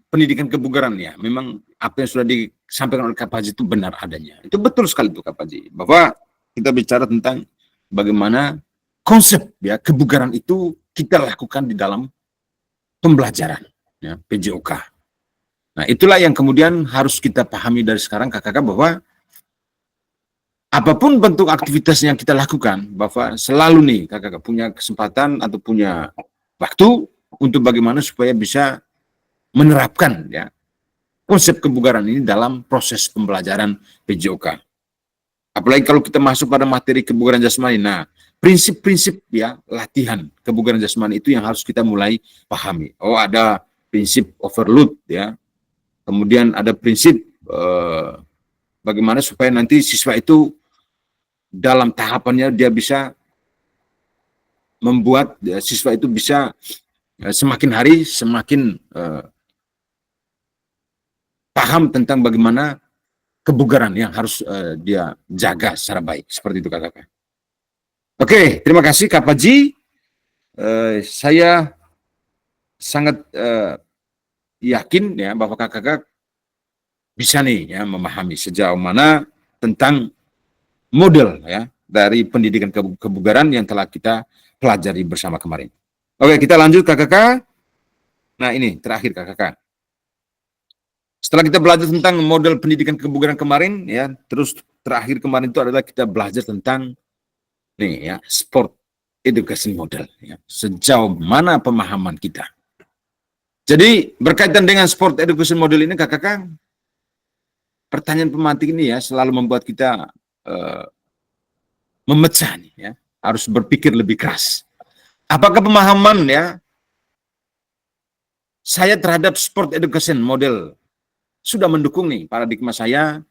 pendidikan kebugaran ya, memang apa yang sudah disampaikan oleh Kak Paji itu benar adanya. Itu betul sekali itu Kak Paji, bahwa kita bicara tentang bagaimana konsep ya kebugaran itu kita lakukan di dalam pembelajaran ya, PJOK. Nah, itulah yang kemudian harus kita pahami dari sekarang Kakak bahwa apapun bentuk aktivitas yang kita lakukan, bahwa selalu nih kakak punya kesempatan atau punya waktu untuk bagaimana supaya bisa menerapkan ya konsep kebugaran ini dalam proses pembelajaran PJOK. Apalagi kalau kita masuk pada materi kebugaran jasmani, nah prinsip-prinsip ya latihan kebugaran jasmani itu yang harus kita mulai pahami. Oh, ada prinsip overload ya, kemudian ada prinsip bagaimana supaya nanti siswa itu dalam tahapannya dia bisa membuat ya, siswa itu bisa semakin hari semakin paham tentang bagaimana kebugaran yang harus dia jaga secara baik. Seperti itu kakak. Oke, terima kasih Kak Paji. Saya sangat yakin ya bahwa kakak bisa nih ya memahami sejauh mana tentang model ya dari pendidikan kebugaran yang telah kita pelajari bersama kemarin. Oke, kita lanjut kakak. Nah ini terakhir kakak. Setelah kita belajar tentang model pendidikan kebugaran kemarin ya, terus terakhir kemarin itu adalah kita belajar tentang nih ya sport education model ya. Sejauh mana pemahaman kita. Jadi berkaitan dengan sport education model ini kakak, pertanyaan pemantik ini ya selalu membuat kita memecah nih ya, harus berpikir lebih keras. Apakah pemahaman ya saya terhadap sport education model sudah mendukung nih paradigma saya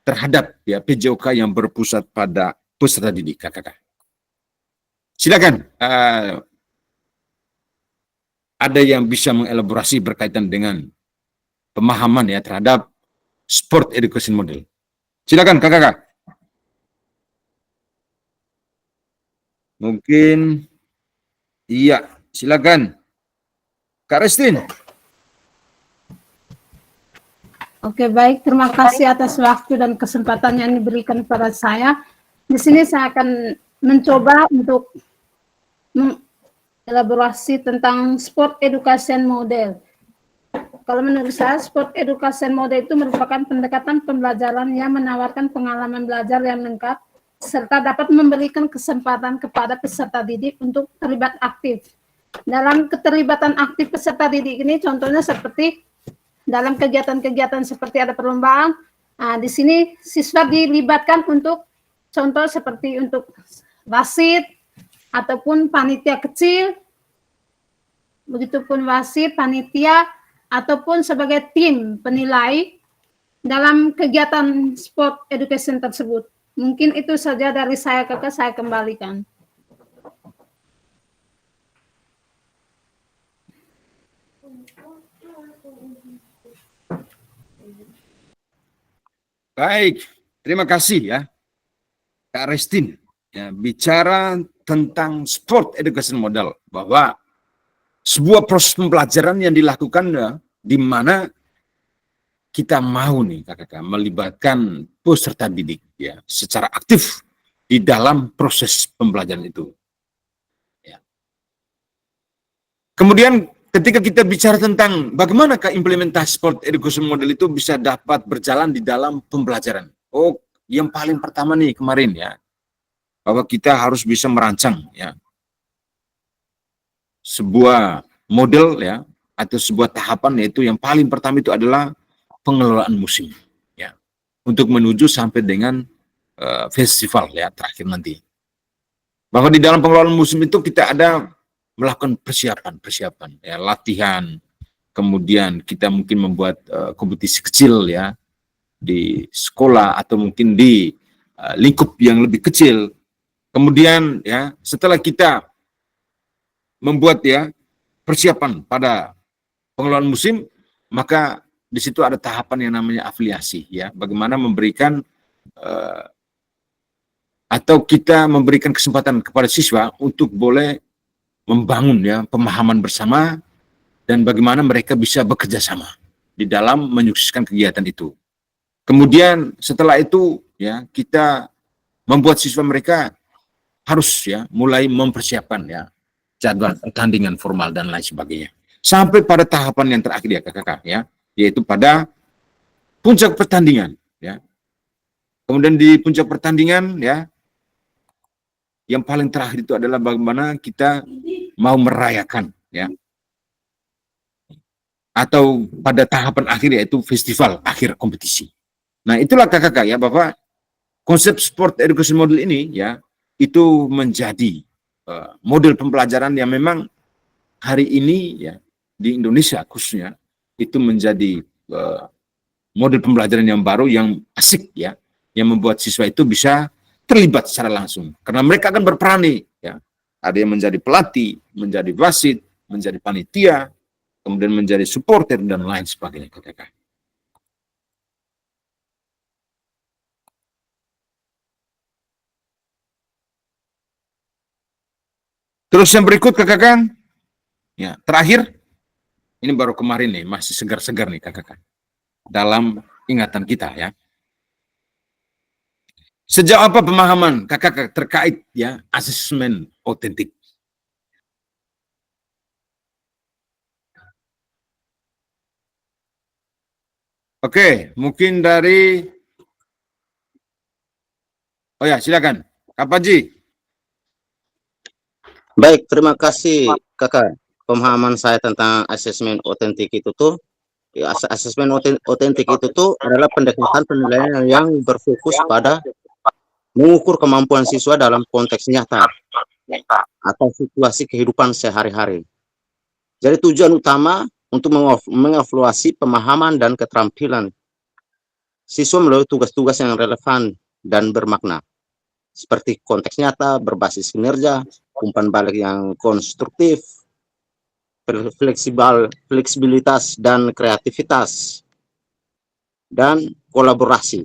terhadap ya PJOK yang berpusat pada peserta didik kakak. Silakan ada yang bisa mengelaborasi berkaitan dengan pemahaman ya terhadap sport education model. Silakan kakak. Mungkin iya, silakan. Kak Restin. Oke, baik. Terima kasih atas waktu dan kesempatan yang diberikan kepada saya. Di sini saya akan mencoba untuk mengelaborasi tentang sport education model. Kalau menurut saya, sport education model itu merupakan pendekatan pembelajaran yang menawarkan pengalaman belajar yang lengkap, serta dapat memberikan kesempatan kepada peserta didik untuk terlibat aktif. Dalam keterlibatan aktif peserta didik ini, contohnya seperti dalam kegiatan-kegiatan seperti ada perlombaan, nah, di sini siswa dilibatkan untuk contoh seperti untuk wasit ataupun panitia kecil, begitupun wasit, panitia, ataupun sebagai tim penilai dalam kegiatan sport education tersebut. Mungkin itu saja dari saya kakak, saya kembalikan. Baik, terima kasih ya Kak Restin. Ya, bicara tentang sport education model, bahwa sebuah proses pembelajaran yang dilakukan ya, di mana kita mau nih kakak melibatkan peserta didik ya secara aktif di dalam proses pembelajaran itu. Ya. Kemudian ketika kita bicara tentang bagaimanakah implementasi sport education model itu bisa dapat berjalan di dalam pembelajaran. Oh, yang paling pertama nih kemarin ya, bahwa kita harus bisa merancang ya sebuah model ya atau sebuah tahapan, yaitu yang paling pertama itu adalah pengelolaan musim ya untuk menuju sampai dengan festival ya terakhir nanti. Bahwa di dalam pengelolaan musim itu kita ada melakukan persiapan ya, latihan, kemudian kita mungkin membuat kompetisi kecil ya di sekolah atau mungkin di lingkup yang lebih kecil. Kemudian ya setelah kita membuat ya persiapan pada pengelolaan musim, maka di situ ada tahapan yang namanya afiliasi, ya. Bagaimana memberikan atau kita memberikan kesempatan kepada siswa untuk boleh membangun ya pemahaman bersama dan bagaimana mereka bisa bekerja sama di dalam menyukseskan kegiatan itu. Kemudian setelah itu ya kita membuat siswa mereka harus ya mulai mempersiapkan ya jadwal pertandingan formal dan lain sebagainya. Sampai pada tahapan yang terakhir ya kakak ya, yaitu pada puncak pertandingan ya. Kemudian di puncak pertandingan ya, yang paling terakhir itu adalah bagaimana kita mau merayakan ya. Atau pada tahapan akhir yaitu festival akhir kompetisi. Nah, itulah kakak ya Bapak, konsep sport education model ini ya itu menjadi model pembelajaran yang memang hari ini ya di Indonesia khususnya itu menjadi model pembelajaran yang baru yang asik ya, yang membuat siswa itu bisa terlibat secara langsung karena mereka akan berperan nih ya. Ada yang menjadi pelatih, menjadi wasit, menjadi panitia, kemudian menjadi supporter dan lain sebagainya kakak. Terus yang berikut kakak, ya terakhir, ini baru kemarin nih, masih segar-segar nih kakak, dalam ingatan kita ya. Sejauh apa pemahaman kakak terkait ya asesmen otentik? Oke, mungkin dari, oh ya silakan, Kak Panji. Baik, terima kasih kakak. Pemahaman saya tentang asesmen otentik itu tuh, ya, asesmen otentik itu tuh adalah pendekatan penilaian yang berfokus pada mengukur kemampuan siswa dalam konteks nyata atau situasi kehidupan sehari-hari. Jadi tujuan utama untuk mengevaluasi pemahaman dan keterampilan siswa melalui tugas-tugas yang relevan dan bermakna, seperti konteks nyata, berbasis kinerja, umpan balik yang konstruktif, fleksibilitas dan kreativitas, dan kolaborasi.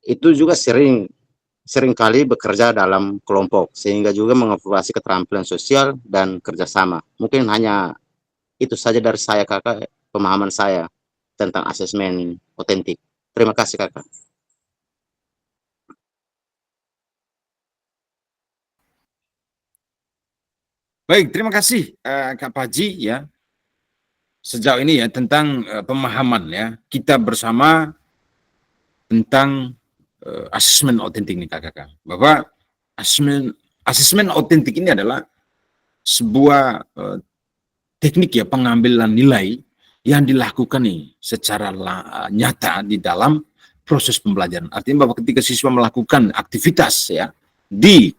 Itu juga seringkali bekerja dalam kelompok, sehingga juga mengevaluasi keterampilan sosial dan kerjasama. Mungkin hanya itu saja dari saya kakak, pemahaman saya tentang asesmen otentik. Terima kasih kakak. Baik, terima kasih Kak Paji ya. Sejauh ini ya tentang pemahaman ya kita bersama tentang asesmen otentik nih kakak. Bahwa asesmen otentik ini adalah sebuah teknik ya pengambilan nilai yang dilakukan nih secara nyata di dalam proses pembelajaran. Artinya bahwa ketika siswa melakukan aktivitas ya di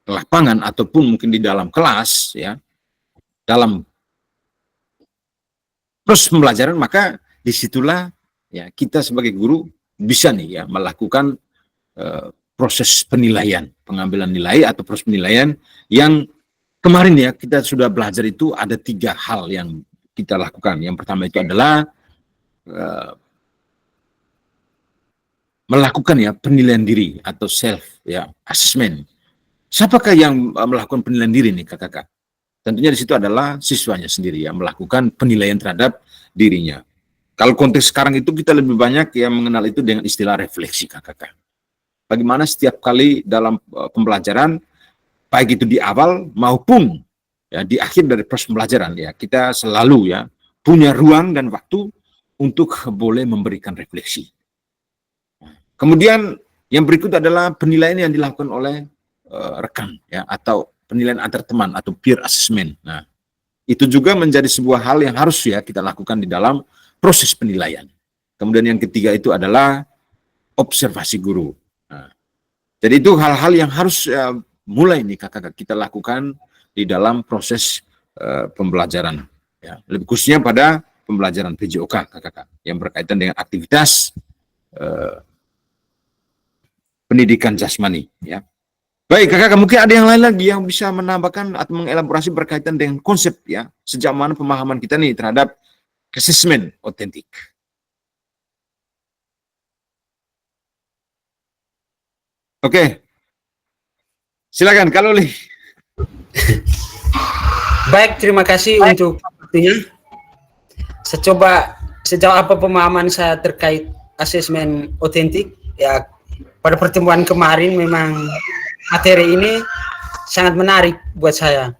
lapangan ataupun mungkin di dalam kelas ya, dalam proses pembelajaran, maka disitulah ya kita sebagai guru bisa nih ya melakukan proses penilaian, pengambilan nilai atau proses penilaian yang kemarin ya kita sudah belajar. Itu ada 3 hal yang kita lakukan. Yang pertama itu adalah melakukan ya penilaian diri atau self ya assessment. Siapakah yang melakukan penilaian diri nih kakak? Tentunya di situ adalah siswanya sendiri yang melakukan penilaian terhadap dirinya. Kalau konteks sekarang itu kita lebih banyak yang mengenal itu dengan istilah refleksi kakak. Bagaimana setiap kali dalam pembelajaran, baik itu di awal maupun ya di akhir dari proses pembelajaran ya, kita selalu ya punya ruang dan waktu untuk boleh memberikan refleksi. Kemudian yang berikut adalah penilaian yang dilakukan oleh rekan ya atau penilaian antar teman atau peer assessment. Nah, itu juga menjadi sebuah hal yang harus ya kita lakukan di dalam proses penilaian. Kemudian yang ketiga itu adalah observasi guru. Nah, jadi itu hal-hal yang harus mulai nih kakak kita lakukan di dalam proses pembelajaran. Ya, lebih khususnya pada pembelajaran PJOK kakak yang berkaitan dengan aktivitas pendidikan jasmani. Ya. Baik, kakak, mungkin ada yang lain lagi yang bisa menambahkan atau mengelaborasi berkaitan dengan konsep ya, sejauh mana pemahaman kita nih terhadap asesmen otentik. Oke, silakan kalau Loli. Baik, terima kasih untuk waktunya. Saya coba sejauh apa pemahaman saya terkait asesmen otentik. Ya, pada pertemuan kemarin memang materi ini sangat menarik buat saya.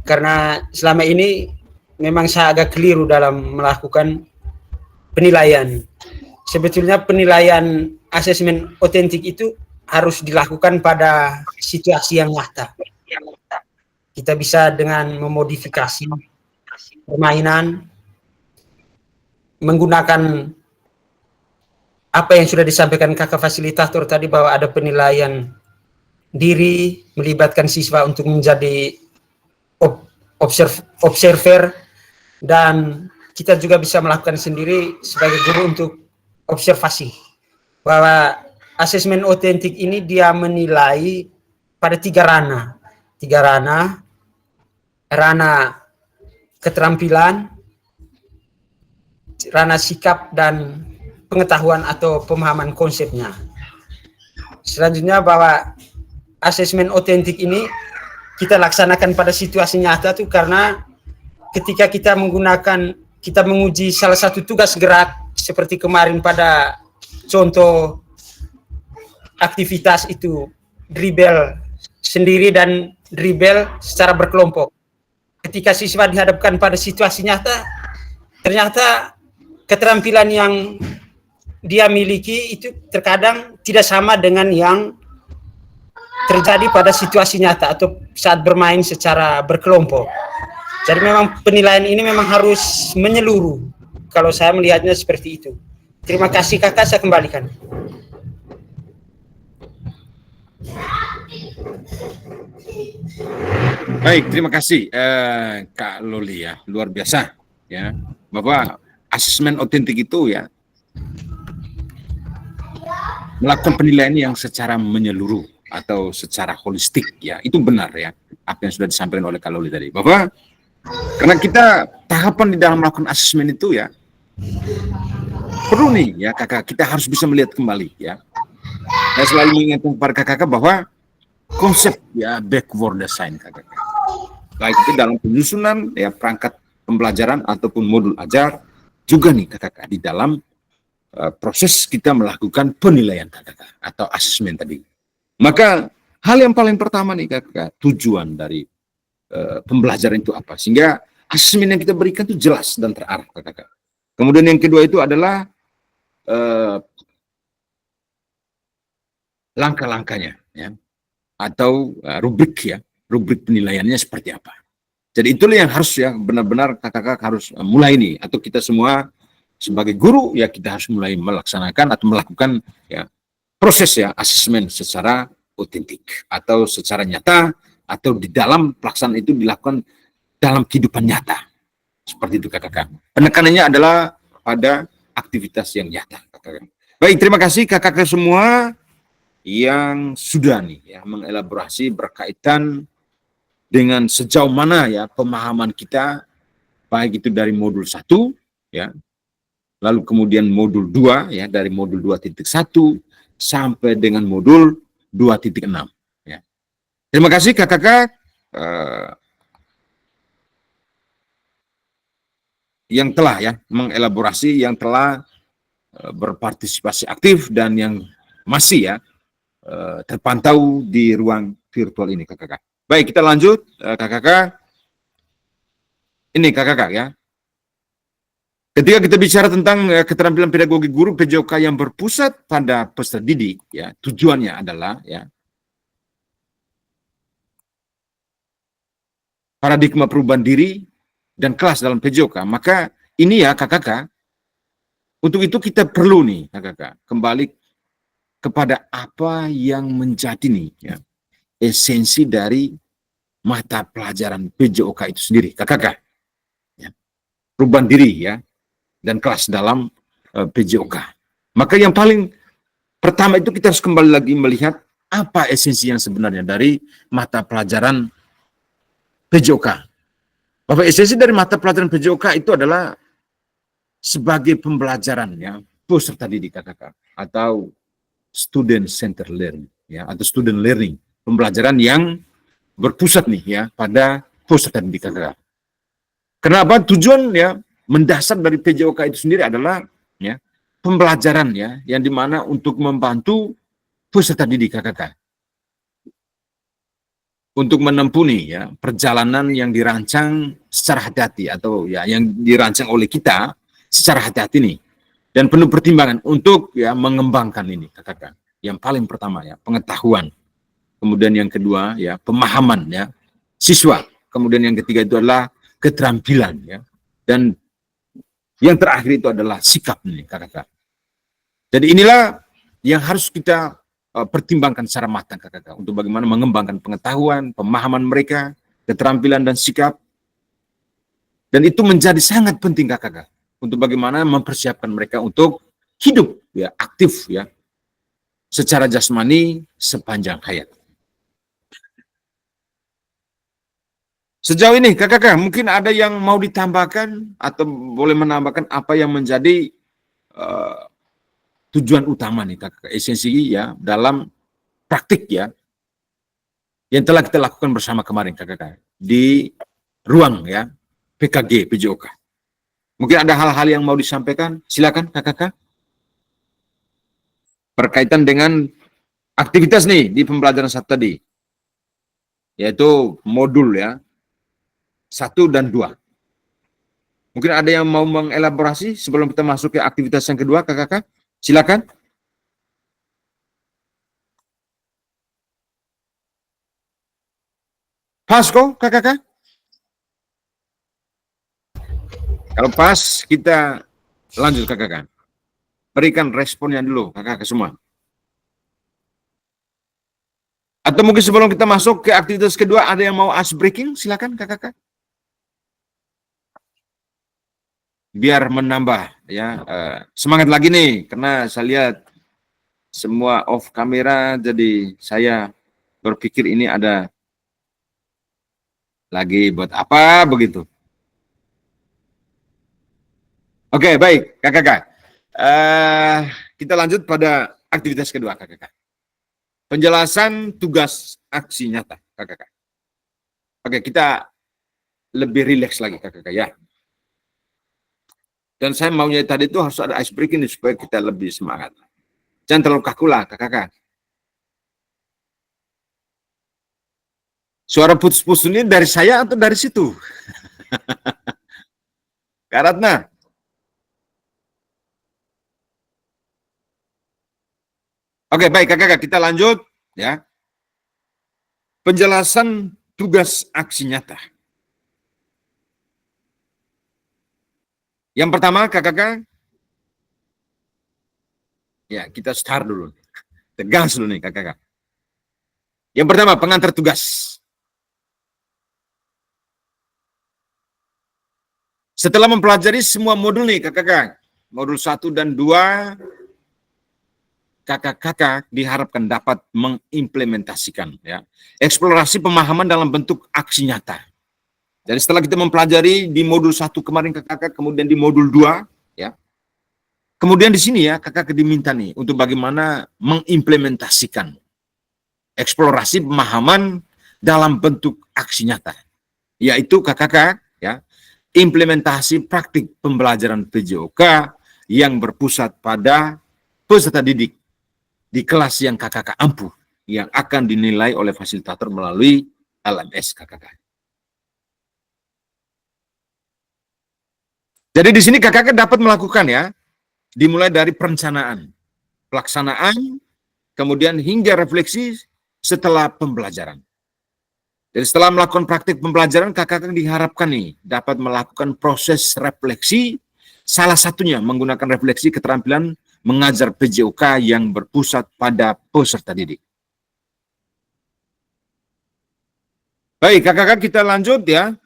Karena selama ini memang saya agak keliru dalam melakukan penilaian. Sebetulnya penilaian asesmen otentik itu harus dilakukan pada situasi yang nyata. Kita bisa dengan memodifikasi permainan, menggunakan apa yang sudah disampaikan kakak fasilitator tadi, bahwa ada penilaian diri, melibatkan siswa untuk menjadi observer, dan kita juga bisa melakukan sendiri sebagai guru untuk observasi. Bahwa asesmen otentik ini dia menilai pada 3 ranah. 3 ranah, ranah keterampilan, ranah sikap, dan pengetahuan atau pemahaman konsepnya. Selanjutnya bahwa asesmen otentik ini kita laksanakan pada situasi nyata tuh karena ketika kita menguji salah satu tugas gerak seperti kemarin pada contoh aktivitas itu dribble sendiri dan dribble secara berkelompok. Ketika siswa dihadapkan pada situasi nyata, ternyata keterampilan yang dia miliki itu terkadang tidak sama dengan yang terjadi pada situasi nyata atau saat bermain secara berkelompok. Jadi memang penilaian ini memang harus menyeluruh. Kalau saya melihatnya seperti itu. Terima kasih kakak, saya kembalikan. Baik, terima kasih Kak Loli ya, luar biasa ya, bahwa asesmen otentik itu ya melakukan penilaian yang secara menyeluruh atau secara holistik ya, itu benar ya apa yang sudah disampaikan oleh Kak Loli tadi, bahwa karena kita tahapan di dalam melakukan asesmen itu ya perlu nih ya kakak, kita harus bisa melihat kembali ya. Saya selalu mengingatkan kepada kakak bahwa konsep ya backward design kakak, baik itu dalam penyusunan ya perangkat pembelajaran ataupun modul ajar, juga nih kakak di dalam proses kita melakukan penilaian kakak atau asesmen tadi. Maka hal yang paling pertama nih kakak, tujuan dari pembelajaran itu apa, sehingga asesmen yang kita berikan itu jelas dan terarah kakak. Kemudian yang kedua itu adalah langkah-langkahnya ya, atau rubrik ya, rubrik penilaiannya seperti apa. Jadi itulah yang harus ya benar-benar kakak harus mulai nih, atau kita semua sebagai guru ya kita harus mulai melaksanakan atau melakukan ya proses ya asesmen secara otentik atau secara nyata, atau di dalam pelaksanaan itu dilakukan dalam kehidupan nyata. Seperti itu kakak. Penekanannya adalah pada aktivitas yang nyata kakak. Baik, terima kasih kakak semua yang sudah nih ya mengelaborasi berkaitan dengan sejauh mana ya pemahaman kita, baik itu dari modul 1 ya, lalu kemudian modul 2 ya, dari modul 2.1 sampai dengan modul 2.6 ya. Terima kasih kakak yang telah ya mengelaborasi, yang telah berpartisipasi aktif dan yang masih ya terpantau di ruang virtual ini kakak. Baik, kita lanjut kakak. Ini kakak ya. Ketika kita bicara tentang keterampilan pedagogi guru PJOK yang berpusat pada peserta didik ya, tujuannya adalah ya paradigma perubahan diri dan kelas dalam PJOK. Maka ini ya kakak, untuk itu kita perlu nih kakak kembali kepada apa yang menjadi nih ya esensi dari mata pelajaran PJOK itu sendiri kakak ya. Perubahan diri ya dan kelas dalam PJOK. Maka yang paling pertama itu kita harus kembali lagi melihat apa esensi yang sebenarnya dari mata pelajaran PJOK. Bahwa esensi dari mata pelajaran PJOK itu adalah sebagai pembelajaran ya peserta didik KKK atau student center learning ya atau student learning, pembelajaran yang berpusat nih ya pada peserta didik KKK. Kenapa? Tujuan ya mendasar dari PJOK itu sendiri adalah ya pembelajaran ya yang dimana untuk membantu peserta didik KKK untuk menempuh nih ya perjalanan yang dirancang secara hati-hati atau ya yang dirancang oleh kita secara hati-hati nih dan penuh pertimbangan untuk ya mengembangkan ini KKK. Yang paling pertama ya pengetahuan, kemudian yang kedua ya pemahaman ya siswa, kemudian yang ketiga itu adalah keterampilan ya dan yang terakhir itu adalah sikap nih KKK. Jadi inilah yang harus kita pertimbangkan secara matang KKK untuk bagaimana mengembangkan pengetahuan, pemahaman mereka, keterampilan dan sikap. Dan itu menjadi sangat penting KKK untuk bagaimana mempersiapkan mereka untuk hidup ya aktif ya secara jasmani sepanjang hayat. Sejauh ini KKK mungkin ada yang mau ditambahkan atau boleh menambahkan apa yang menjadi tujuan utama nih KKK, esensi ya dalam praktik ya yang telah kita lakukan bersama kemarin KKK di ruang ya PKG PJOK. Mungkin ada hal-hal yang mau disampaikan, silakan KKK. Berkaitan dengan aktivitas nih di pembelajaran saat tadi, yaitu modul ya 1 dan 2. Mungkin ada yang mau mengelaborasi sebelum kita masuk ke aktivitas yang kedua KKK. Silakan. Pas kok, KKK? Kalau pas, kita lanjut KKK. Berikan responnya dulu, KKK semua. Atau mungkin sebelum kita masuk ke aktivitas kedua, ada yang mau ice breaking? Silakan, KKK. Biar menambah ya semangat lagi nih, karena saya lihat semua off kamera, jadi saya berpikir ini ada lagi buat apa begitu. Oke, baik KKK. Kita lanjut pada aktivitas kedua KKK. Penjelasan tugas aksi nyata KKK. Oke, kita lebih rileks lagi KKK ya. Dan saya maunya tadi itu harus ada ice breaking supaya kita lebih semangat. Jangan terlalu kaku lah, KKK. Suara putus-putus ini dari saya atau dari situ? Kak Ratna. Oke, baik KKK, kita lanjut ya. Penjelasan tugas aksi nyata. Yang pertama, KKK, ya kita start dulu. Tegas dulu nih, KKK. Yang pertama, pengantar tugas. Setelah mempelajari semua modul nih, KKK, modul 1 dan 2, kakak-kakak diharapkan dapat mengimplementasikan ya eksplorasi pemahaman dalam bentuk aksi nyata. Jadi setelah kita mempelajari di modul 1 kemarin kakak, kemudian di modul 2 ya. Kemudian di sini ya kakak diminta nih untuk bagaimana mengimplementasikan eksplorasi pemahaman dalam bentuk aksi nyata. Yaitu kakak ya, implementasi praktik pembelajaran PJOK yang berpusat pada peserta didik di kelas yang kakak ampuh yang akan dinilai oleh fasilitator melalui LMS kakak. Jadi di sini kakak dapat melakukan ya, dimulai dari perencanaan, pelaksanaan, kemudian hingga refleksi setelah pembelajaran. Jadi setelah melakukan praktik pembelajaran, kakak diharapkan nih dapat melakukan proses refleksi, salah satunya menggunakan refleksi keterampilan mengajar PJOK yang berpusat pada peserta didik. Baik, kakak kita lanjut ya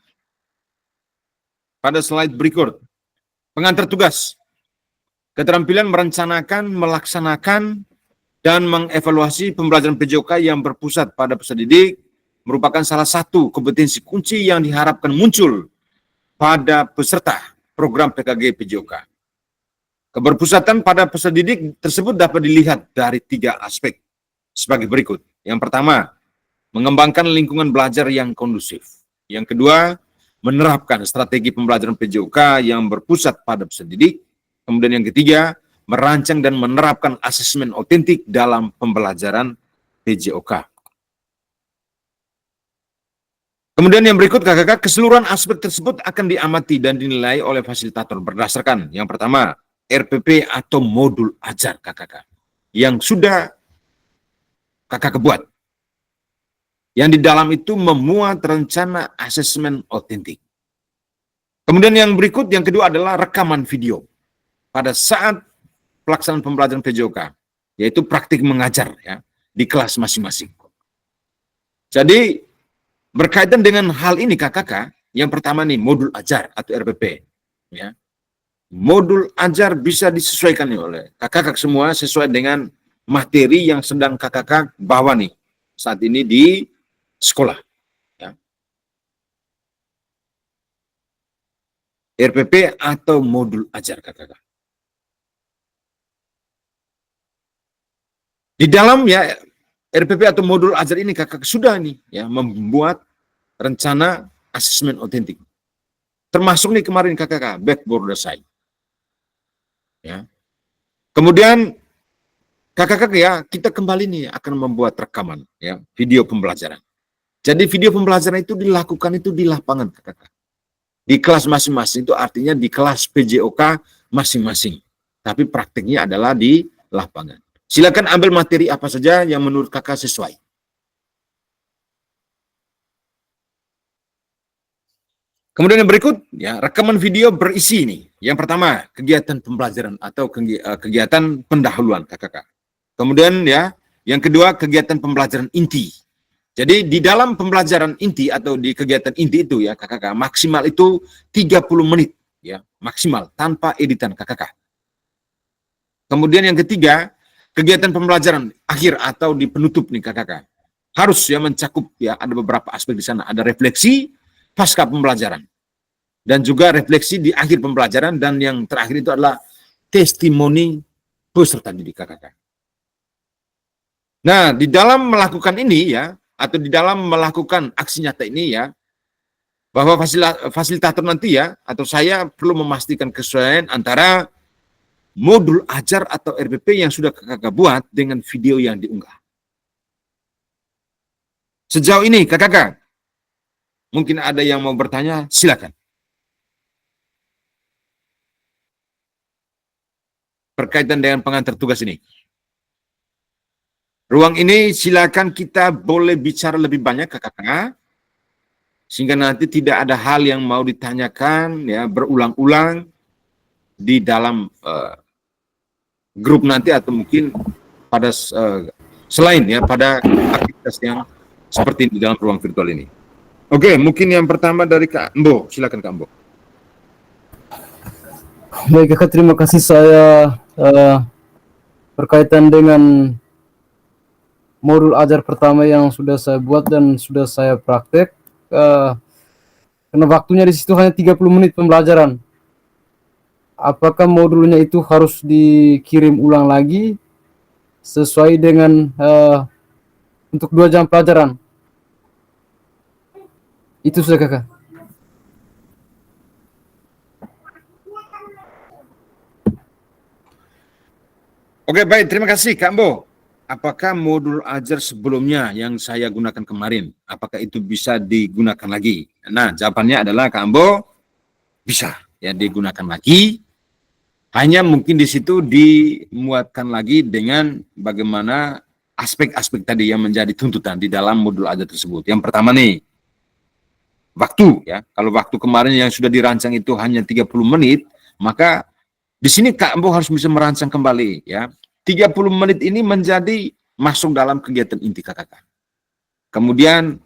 pada slide berikut. Pengantar tugas. Keterampilan merencanakan, melaksanakan, dan mengevaluasi pembelajaran PJOK yang berpusat pada peserta didik merupakan salah satu kompetensi kunci yang diharapkan muncul pada peserta program PKG PJOK. Keberpusatan pada peserta didik tersebut dapat dilihat dari 3 aspek sebagai berikut. Yang pertama, mengembangkan lingkungan belajar yang kondusif. Yang kedua, menerapkan strategi pembelajaran PJOK yang berpusat pada peserta didik. Kemudian yang ketiga, merancang dan menerapkan asesmen otentik dalam pembelajaran PJOK. Kemudian yang berikut kakak-kakak, keseluruhan aspek tersebut akan diamati dan dinilai oleh fasilitator berdasarkan yang pertama, RPP atau modul ajar kakak-kakak yang sudah kakak buat. Yang di dalam itu memuat rencana asesmen otentik. Kemudian yang berikut, yang kedua adalah rekaman video pada saat pelaksanaan pembelajaran PJOK, yaitu praktik mengajar ya di kelas masing-masing. Jadi berkaitan dengan hal ini kakak-kakak, yang pertama nih modul ajar atau RPP ya. Modul ajar bisa disesuaikan nih oleh kakak-kakak semua sesuai dengan materi yang sedang kakak-kakak bawa nih saat ini di sekolah ya. RPP atau modul ajar kakak-kakak. Di dalam ya RPP atau modul ajar ini kakak sudah nih ya membuat rencana asesmen otentik. Termasuk nih kemarin kakak backboard design. Ya. Kemudian kakak ya kita kembali nih akan membuat rekaman ya video pembelajaran. Jadi video pembelajaran itu dilakukan itu di lapangan kakak. Di kelas masing-masing itu artinya di kelas PJOK masing-masing. Tapi praktiknya adalah di lapangan. Silakan ambil materi apa saja yang menurut kakak sesuai. Kemudian yang berikut, ya rekaman video berisi ini. Yang pertama, kegiatan pembelajaran atau kegiatan pendahuluan kakak. Kemudian ya, yang kedua kegiatan pembelajaran inti. Jadi di dalam pembelajaran inti atau di kegiatan inti itu ya kakak, maksimal itu 30 menit ya, maksimal tanpa editan kakak. Kemudian yang ketiga, kegiatan pembelajaran akhir atau di penutup nih kakak. Harus ya mencakup ya ada beberapa aspek di sana. Ada refleksi pasca pembelajaran. Dan juga refleksi di akhir pembelajaran dan yang terakhir itu adalah testimoni peserta didik kakak. Nah, di dalam melakukan ini ya atau di dalam melakukan aksi nyata ini ya bahwa fasilitator nanti ya atau saya perlu memastikan kesesuaian antara modul ajar atau RPP yang sudah kakak buat dengan video yang diunggah. Sejauh ini kakak, mungkin ada yang mau bertanya, silakan. Berkaitan dengan pengantar tugas ini. Ruang ini silakan kita boleh bicara lebih banyak kakak, sehingga nanti tidak ada hal yang mau ditanyakan ya berulang-ulang di dalam grup nanti atau mungkin pada selain ya pada aktivitas yang seperti di dalam ruang virtual ini. Oke, mungkin yang pertama dari Kak Ambo, silakan Kak Ambo. Baik kakak, terima kasih. Saya berkaitan dengan modul ajar pertama yang sudah saya buat dan sudah saya praktek, karena waktunya di situ hanya 30 menit pembelajaran. Apakah modulnya itu harus dikirim ulang lagi sesuai dengan untuk 2 jam pelajaran? Itu sudah kakak. Oke, baik, terima kasih Kak Ambo. Apakah modul ajar sebelumnya yang saya gunakan kemarin, apakah itu bisa digunakan lagi? Nah, jawabannya adalah Kak Ambo, bisa ya digunakan lagi. Hanya mungkin di situ dimuatkan lagi dengan bagaimana aspek-aspek tadi yang menjadi tuntutan di dalam modul ajar tersebut. Yang pertama nih, waktu ya. Kalau waktu kemarin yang sudah dirancang itu hanya 30 menit, maka di sini Kak Ambo harus bisa merancang kembali ya. 30 menit ini menjadi masuk dalam kegiatan inti kakak. Kemudian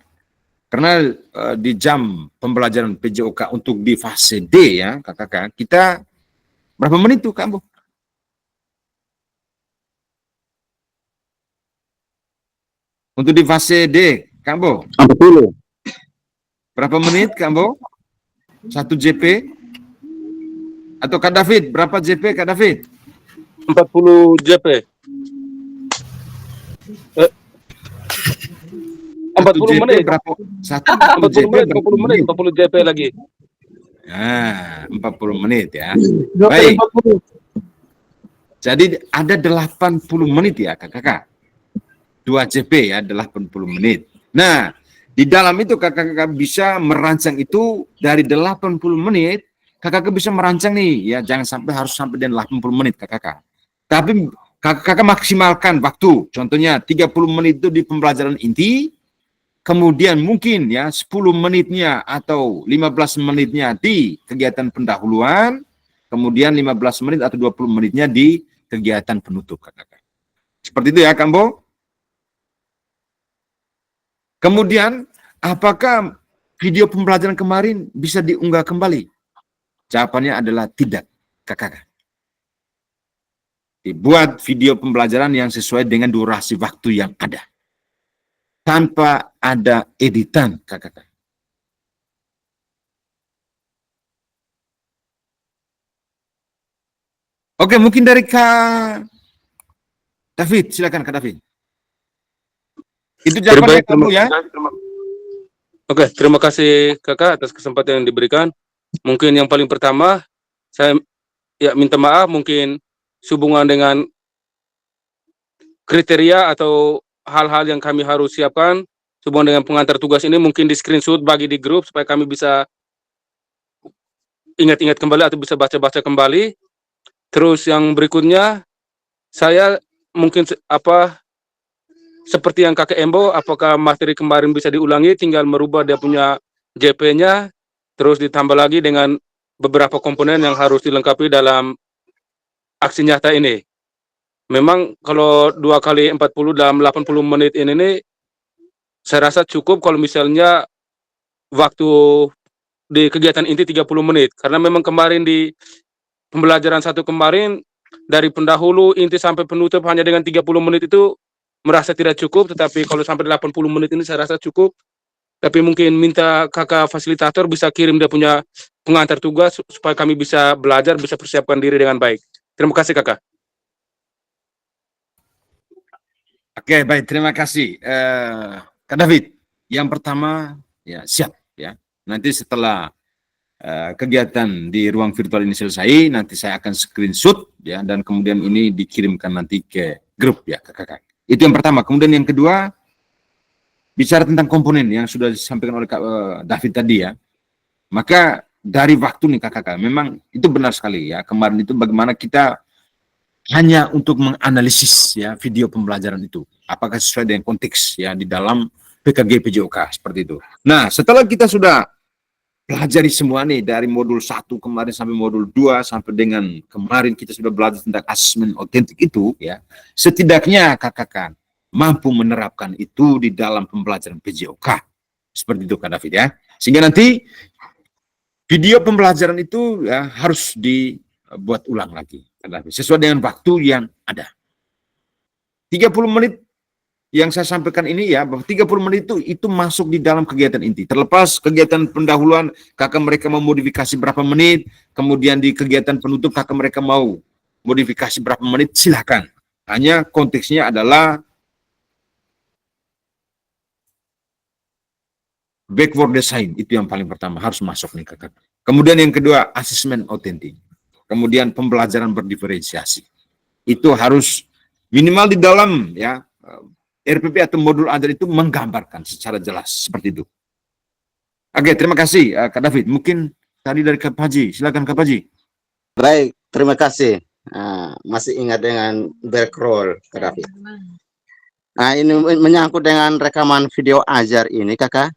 karena di jam pembelajaran PJOK untuk di fase D ya kakak, kita berapa menit tuh Kak Ambo? Untuk di fase D, Kak Bo, 40. berapa menit Kak Bo? 1 JP? Atau Kak David, berapa JP Kak David? 40 JP. 40 menit. Berapa? 40 JP menit, berapa 40 menit, 40 JP lagi. Nah, 40 menit ya. Baik. Jadi ada 80 menit ya kakak-kakak. 2 JP ya, 80 menit. Nah, di dalam itu kakak-kakak bisa merancang itu dari 80 menit, kakak-kakak bisa merancang nih, ya jangan sampai harus sampai dengan 80 menit kakak-kakak. Tapi kakak-kakak maksimalkan waktu, contohnya 30 menit itu di pembelajaran inti, kemudian mungkin ya 10 menitnya atau 15 menitnya di kegiatan pendahuluan, kemudian 15 menit atau 20 menitnya di kegiatan penutup kakak-kakak. Seperti itu ya Kang Bo. Kemudian, apakah video pembelajaran kemarin bisa diunggah kembali? Jawabannya adalah tidak, kakak. Dibuat video pembelajaran yang sesuai dengan durasi waktu yang ada. Tanpa ada editan, kakak. Oke, mungkin dari Kak David, silakan Kak David. Itu jawabannya kamu ya. Oke, terima kasih kakak atas kesempatan yang diberikan. Mungkin yang paling pertama, saya ya minta maaf mungkin sehubungan dengan kriteria atau hal-hal yang kami harus siapkan sehubungan dengan pengantar tugas ini mungkin di screenshot bagi di grup supaya kami bisa ingat-ingat kembali atau bisa baca-baca kembali. Terus yang berikutnya, saya mungkin seperti yang Kakek Embo, apakah materi kemarin bisa diulangi, tinggal merubah dia punya JP-nya, terus ditambah lagi dengan beberapa komponen yang harus dilengkapi dalam aksi nyata ini. Memang kalau 2 kali 40 dalam 80 menit ini saya rasa cukup kalau misalnya waktu di kegiatan inti 30 menit. Karena memang kemarin di pembelajaran 1 kemarin, dari pendahulu, inti sampai penutup hanya dengan 30 menit itu merasa tidak cukup, tetapi kalau sampai 80 menit ini saya rasa cukup. Tapi mungkin minta kakak fasilitator bisa kirim dia punya pengantar tugas supaya kami bisa belajar, bisa persiapkan diri dengan baik. Terima kasih kakak. Oke, baik, terima kasih. Kak David, yang pertama ya siap ya. Nanti setelah kegiatan di ruang virtual ini selesai, nanti saya akan screenshot ya, dan kemudian ini dikirimkan nanti ke grup ya kakak-kakak. Itu yang pertama. Kemudian yang kedua, bicara tentang komponen yang sudah disampaikan oleh Kak David tadi ya. Maka dari waktu nih kakak-kakak, memang itu benar sekali ya. Kemarin itu bagaimana kita hanya untuk menganalisis ya video pembelajaran itu. Apakah sesuai dengan konteks ya di dalam PKG PJOK seperti itu. Nah, setelah kita sudah pelajari semua nih dari modul 1 kemarin sampai modul 2 sampai dengan kemarin kita sudah belajar tentang asesmen otentik itu ya. Setidaknya kakak mampu menerapkan itu di dalam pembelajaran PJOK. Seperti itu Kak David ya. Sehingga nanti video pembelajaran itu ya harus dibuat ulang lagi Kak David, sesuai dengan waktu yang ada. 30 menit yang saya sampaikan ini ya, bahwa 30 menit itu masuk di dalam kegiatan inti. Terlepas kegiatan pendahuluan, kakak mereka mau modifikasi berapa menit, kemudian di kegiatan penutup kakak mereka mau modifikasi berapa menit, silakan. Hanya konteksnya adalah backward design, itu yang paling pertama, harus masuk nih kakak. Kemudian yang kedua, asesmen otentik. Kemudian pembelajaran berdiferensiasi. Itu harus minimal di dalam ya RPP atau modul ajar itu menggambarkan secara jelas seperti itu. Oke, terima kasih Kak David. Mungkin tadi dari Kak Haji, silakan Kak Haji. Baik, terima kasih. Masih ingat dengan backroll Kak David. Nah, ini menyangkut dengan rekaman video ajar ini kakak.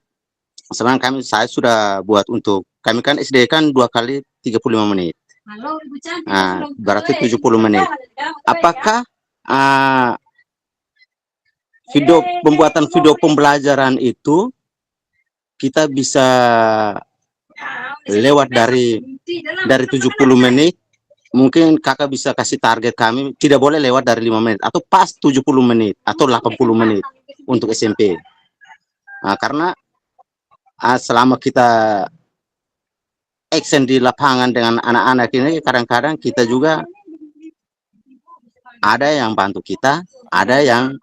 Sebenarnya saya sudah buat untuk, kami kan SD kan 2 kali 35 menit. Nah, berarti 70 menit. Apakah pembuatan video pembelajaran itu kita bisa lewat dari 70 menit, mungkin kakak bisa kasih target kami tidak boleh lewat dari 5 menit atau pas 70 menit atau 80 menit. untuk SMP. Karena selama kita action di lapangan dengan anak-anak ini, kadang-kadang kita juga ada yang bantu kita, ada yang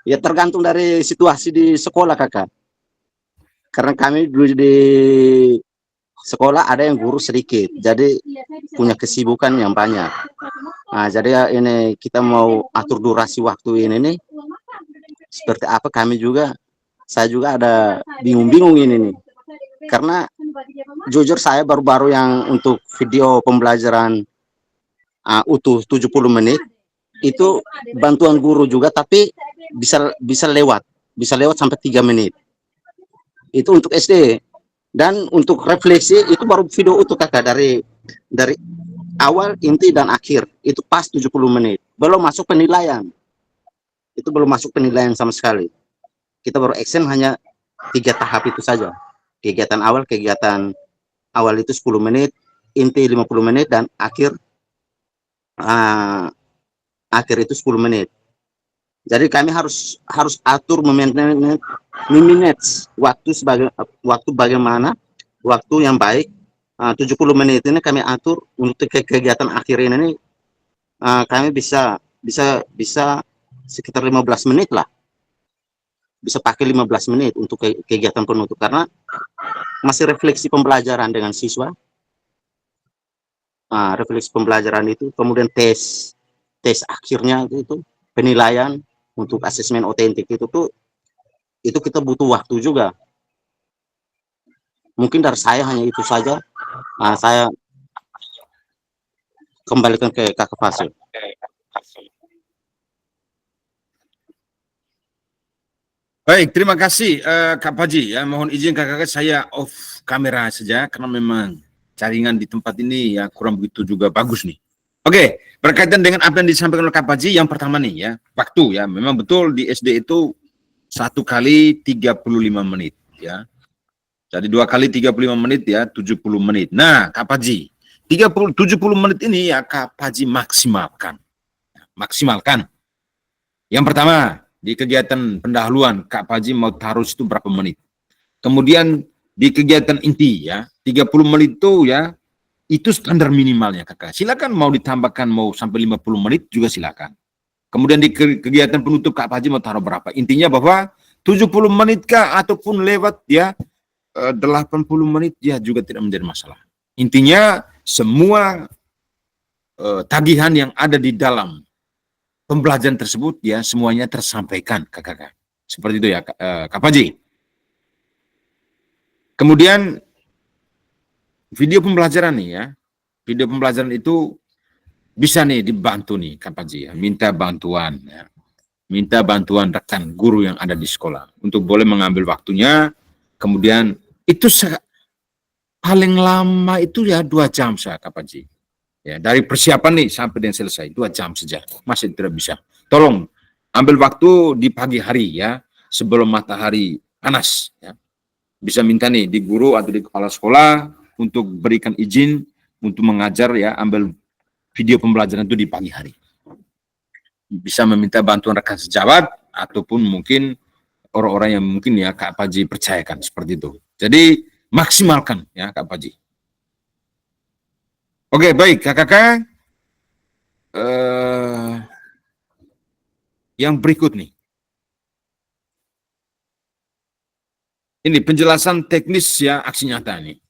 ya tergantung dari situasi di sekolah, Kakak. Karena kami dulu di sekolah ada yang guru sedikit, jadi punya kesibukan yang banyak. Jadi ya ini kita mau atur durasi waktu ini nih seperti apa, saya juga ada bingung-bingung ini nih. Karena jujur saya baru-baru yang untuk video pembelajaran utuh 70 menit itu bantuan guru juga, tapi bisa lewat sampai 3 menit. Itu untuk SD. Dan untuk refleksi itu baru video utuh, Kakak, dari awal, inti, dan akhir. Itu pas 70 menit. Belum masuk penilaian. Itu belum masuk penilaian sama sekali. Kita baru action hanya 3 tahap itu saja. Kegiatan awal itu 10 menit, inti 50 menit, dan akhir itu 10 menit. Jadi kami harus atur memanage waktu bagaimana waktu yang baik. 70 menit ini kami atur untuk kegiatan akhir ini. Kami bisa sekitar 15 menit lah. Bisa pakai 15 menit untuk kegiatan penutup, karena masih refleksi pembelajaran dengan siswa. Refleksi pembelajaran itu, kemudian tes akhirnya itu penilaian untuk asesmen otentik itu kita butuh waktu juga. Mungkin dari saya hanya itu saja. Saya kembalikan ke Kakak Fasil. Baik, terima kasih Kak Paji. Ya, mohon izin kakak saya off kamera saja karena memang jaringan di tempat ini ya kurang begitu juga bagus nih. Oke, berkaitan dengan apa yang disampaikan oleh Kak Paji, yang pertama nih ya, waktu ya, memang betul di SD itu 1 kali 35 menit ya. Jadi 2 kali 35 menit ya, 70 menit. Nah, Kak Paji, 70 menit ini ya Kak Paji maksimalkan. Maksimalkan. Yang pertama, di kegiatan pendahuluan Kak Paji mau taruh itu berapa menit. Kemudian di kegiatan inti ya, 30 menit itu ya, itu standar minimalnya Kakak. Silakan mau ditambahkan mau sampai 50 menit juga silakan. Kemudian di kegiatan penutup Kak Paji mau taruh berapa. Intinya bahwa 70 menit kah ataupun lewat ya 80 menit ya juga tidak menjadi masalah. Intinya semua tagihan yang ada di dalam pembelajaran tersebut ya semuanya tersampaikan Kakak. Seperti itu ya Kak Paji. Kemudian video pembelajaran nih ya. Video pembelajaran itu bisa nih dibantu nih Kak Paji ya. Minta bantuan ya. Minta bantuan rekan guru yang ada di sekolah untuk boleh mengambil waktunya. Kemudian itu paling lama itu ya 2 jam saya Kak Paji. Ya, dari persiapan nih sampai dengan selesai 2 jam saja. Masih tidak bisa. Tolong ambil waktu di pagi hari ya, sebelum matahari panas ya. Bisa minta nih di guru atau di kepala sekolah untuk berikan izin untuk mengajar ya, ambil video pembelajaran itu di pagi hari. Bisa meminta bantuan rekan sejawat ataupun mungkin orang-orang yang mungkin ya Kak Paji percayakan seperti itu. Jadi maksimalkan ya Kak Paji. Oke, baik kakak-kakak. Yang berikut nih. Ini penjelasan teknis ya aksi nyata nih.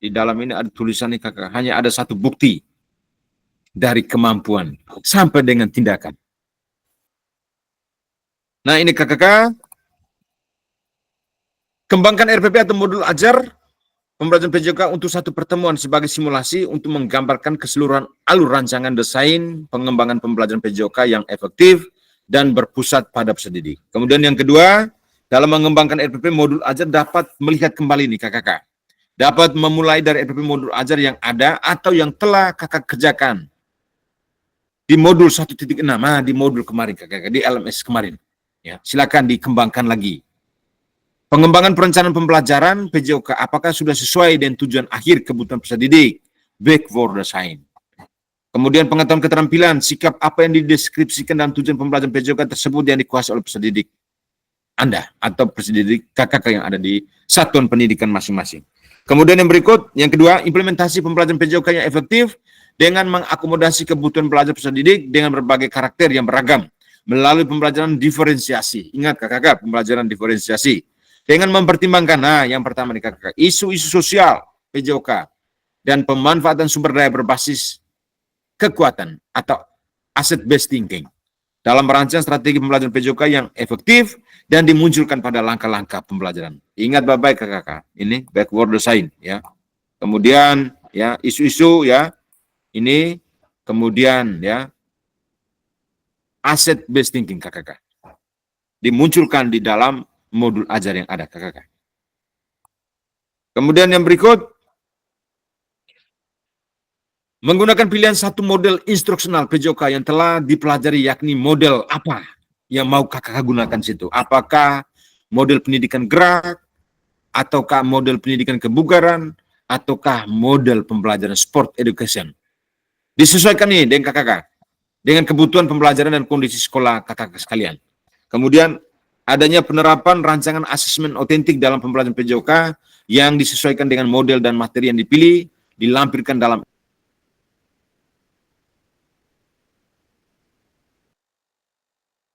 Di dalam ini ada tulisan nih kakak. Hanya ada satu bukti dari kemampuan sampai dengan tindakan. Nah ini kakak-kakak. Kembangkan RPP atau modul ajar pembelajaran PJOK untuk satu pertemuan sebagai simulasi untuk menggambarkan keseluruhan alur rancangan desain pengembangan pembelajaran PJOK yang efektif dan berpusat pada peserta didik. Kemudian yang kedua, dalam mengembangkan RPP modul ajar dapat melihat kembali nih kakak. Dapat memulai dari RPP modul ajar yang ada atau yang telah kakak kerjakan di modul 1.6, di modul kemarin kakak, di LMS kemarin. Ya, silakan dikembangkan lagi. Pengembangan perencanaan pembelajaran PJOK apakah sudah sesuai dengan tujuan akhir kebutuhan peserta didik? Backward design. Kemudian pengetahuan keterampilan, sikap apa yang dideskripsikan dalam tujuan pembelajaran PJOK tersebut yang dikuasai oleh peserta didik. Anda atau peserta didik KKK yang ada di satuan pendidikan masing-masing. Kemudian yang berikut, yang kedua, implementasi pembelajaran PJOK yang efektif dengan mengakomodasi kebutuhan pelajar peserta didik dengan berbagai karakter yang beragam melalui pembelajaran diferensiasi. Ingat KKK, pembelajaran diferensiasi. Dengan mempertimbangkan, yang pertama nih KKK, isu-isu sosial PJOK dan pemanfaatan sumber daya berbasis kekuatan atau asset-based thinking dalam merancang strategi pembelajaran PJOK yang efektif dan dimunculkan pada langkah-langkah pembelajaran. Ingat baik-baik KKK, ini backward design ya. Kemudian ya isu-isu ya, ini kemudian ya asset based thinking KKK dimunculkan di dalam modul ajar yang ada KKK. Kemudian yang berikut, menggunakan pilihan satu model instruksional PJOK yang telah dipelajari, yakni model apa yang mau KKK gunakan situ. Apakah model pendidikan gerak, ataukah model pendidikan kebugaran, ataukah model pembelajaran sport education. Disesuaikan nih dengan KKK, dengan kebutuhan pembelajaran dan kondisi sekolah KKK sekalian. Kemudian adanya penerapan rancangan asesmen otentik dalam pembelajaran PJOK yang disesuaikan dengan model dan materi yang dipilih, dilampirkan dalam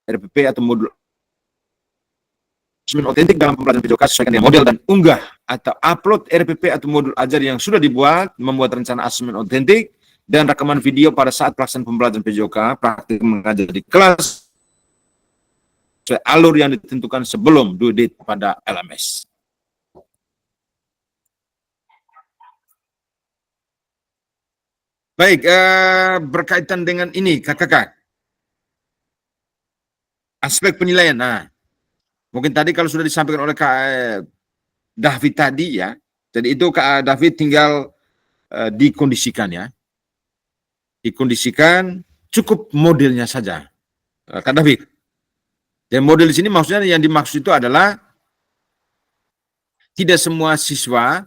RPP atau modul asesmen otentik dalam pembelajaran PJOK sesuaikan dengan model dan unggah atau upload RPP atau modul ajar yang sudah dibuat, membuat rencana asesmen otentik dan rekaman video pada saat pelaksanaan pembelajaran PJOK, praktik mengajar di kelas sesuai alur yang ditentukan sebelum due date pada LMS. Baik, berkaitan dengan ini KKK, aspek penilaian. Nah, mungkin tadi kalau sudah disampaikan oleh Kak David tadi ya, jadi itu Kak David tinggal dikondisikan ya, dikondisikan cukup modelnya saja, Kak David. Dan model di sini maksudnya yang dimaksud itu adalah tidak semua siswa,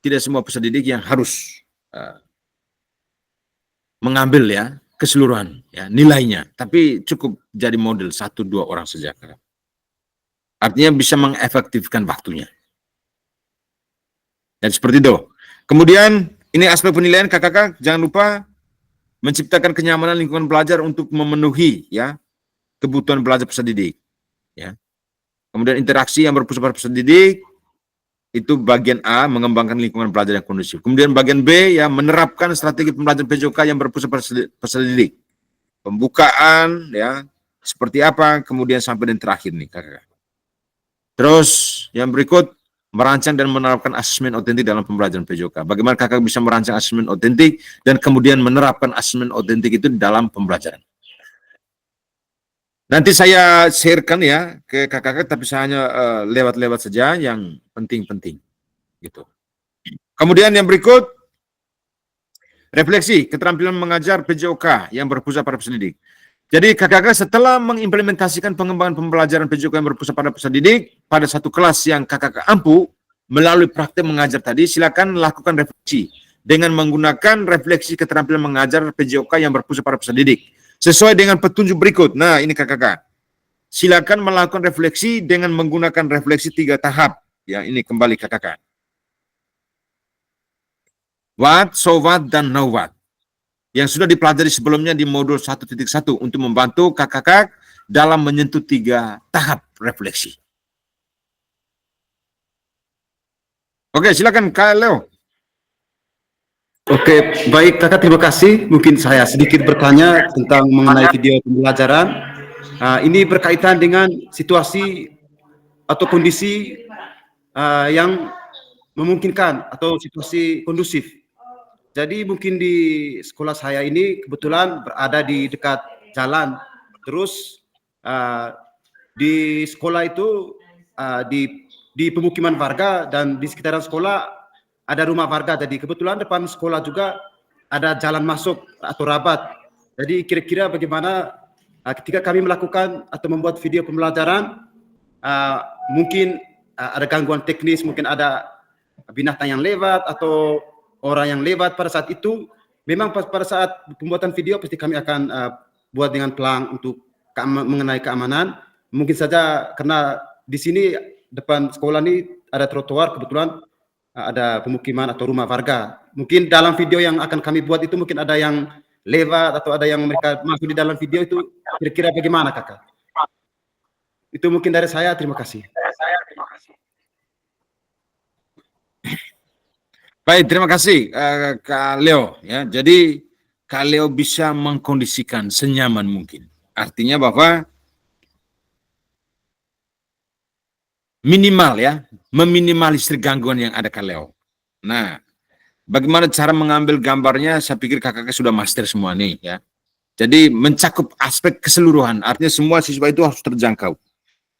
tidak semua peserta didik yang harus mengambil ya keseluruhan ya nilainya, tapi cukup jadi model 1-2 orang saja. Artinya bisa mengefektifkan waktunya. Dan seperti itu. Kemudian ini aspek penilaian KKK, jangan lupa menciptakan kenyamanan lingkungan belajar untuk memenuhi ya kebutuhan belajar peserta didik. Ya. Kemudian interaksi yang berpusat pada peserta didik itu bagian A, mengembangkan lingkungan belajar yang kondusif. Kemudian bagian B ya menerapkan strategi pembelajaran PJOK yang berpusat pada peserta didik. Pembukaan ya seperti apa, kemudian sampai dan terakhir nih KKK. Terus yang berikut merancang dan menerapkan asesmen otentik dalam pembelajaran PJOK. Bagaimana KKK bisa merancang asesmen otentik dan kemudian menerapkan asesmen otentik itu dalam pembelajaran. Nanti saya sharekan ya ke KKK, tapi saya hanya lewat-lewat saja yang penting-penting gitu. Kemudian yang berikut, refleksi keterampilan mengajar PJOK yang berpusat pada peserta didik. Jadi KKK setelah mengimplementasikan pengembangan pembelajaran PJOK yang berpusat pada peserta didik pada satu kelas yang KKK ampuh melalui praktek mengajar tadi, silakan lakukan refleksi dengan menggunakan refleksi keterampilan mengajar PJOK yang berpusat pada peserta didik. Sesuai dengan petunjuk berikut. Nah, ini KKK. Silakan melakukan refleksi dengan menggunakan refleksi 3 tahap. Ya, ini kembali KKK. What, so what, dan now what. Yang sudah dipelajari sebelumnya di modul 1.1 untuk membantu KKK dalam menyentuh 3 tahap refleksi. Oke, silakan Kak Leo. Oke, baik Kakak, terima kasih. Mungkin saya sedikit bertanya tentang mengenai video pembelajaran. Ini berkaitan dengan situasi atau kondisi yang memungkinkan atau situasi kondusif. Jadi mungkin di sekolah saya ini kebetulan berada di dekat jalan. Terus di sekolah itu di pemukiman warga dan di sekitaran sekolah ada rumah warga, jadi kebetulan depan sekolah juga ada jalan masuk atau rabat. Jadi kira-kira bagaimana ketika kami melakukan atau membuat video pembelajaran, mungkin ada gangguan teknis, mungkin ada binatang yang lewat atau orang yang lewat pada saat itu. Memang pada saat pembuatan video pasti kami akan buat dengan pelang untuk mengenai keamanan. Mungkin saja karena di sini depan sekolah ini ada trotoar, kebetulan ada pemukiman atau rumah warga. Mungkin dalam video yang akan kami buat itu mungkin ada yang lewat atau ada yang mereka masuk di dalam video itu, kira-kira bagaimana kakak? Itu mungkin dari saya, terima kasih. Baik, terima kasih Kak Leo. Ya, jadi Kak Leo bisa mengkondisikan senyaman mungkin. Artinya bahwa minimal ya, meminimalisir gangguan yang ada Kak Leo. Nah, bagaimana cara mengambil gambarnya? Saya pikir kakak sudah master semua nih ya. Jadi mencakup aspek keseluruhan, artinya semua siswa itu harus terjangkau.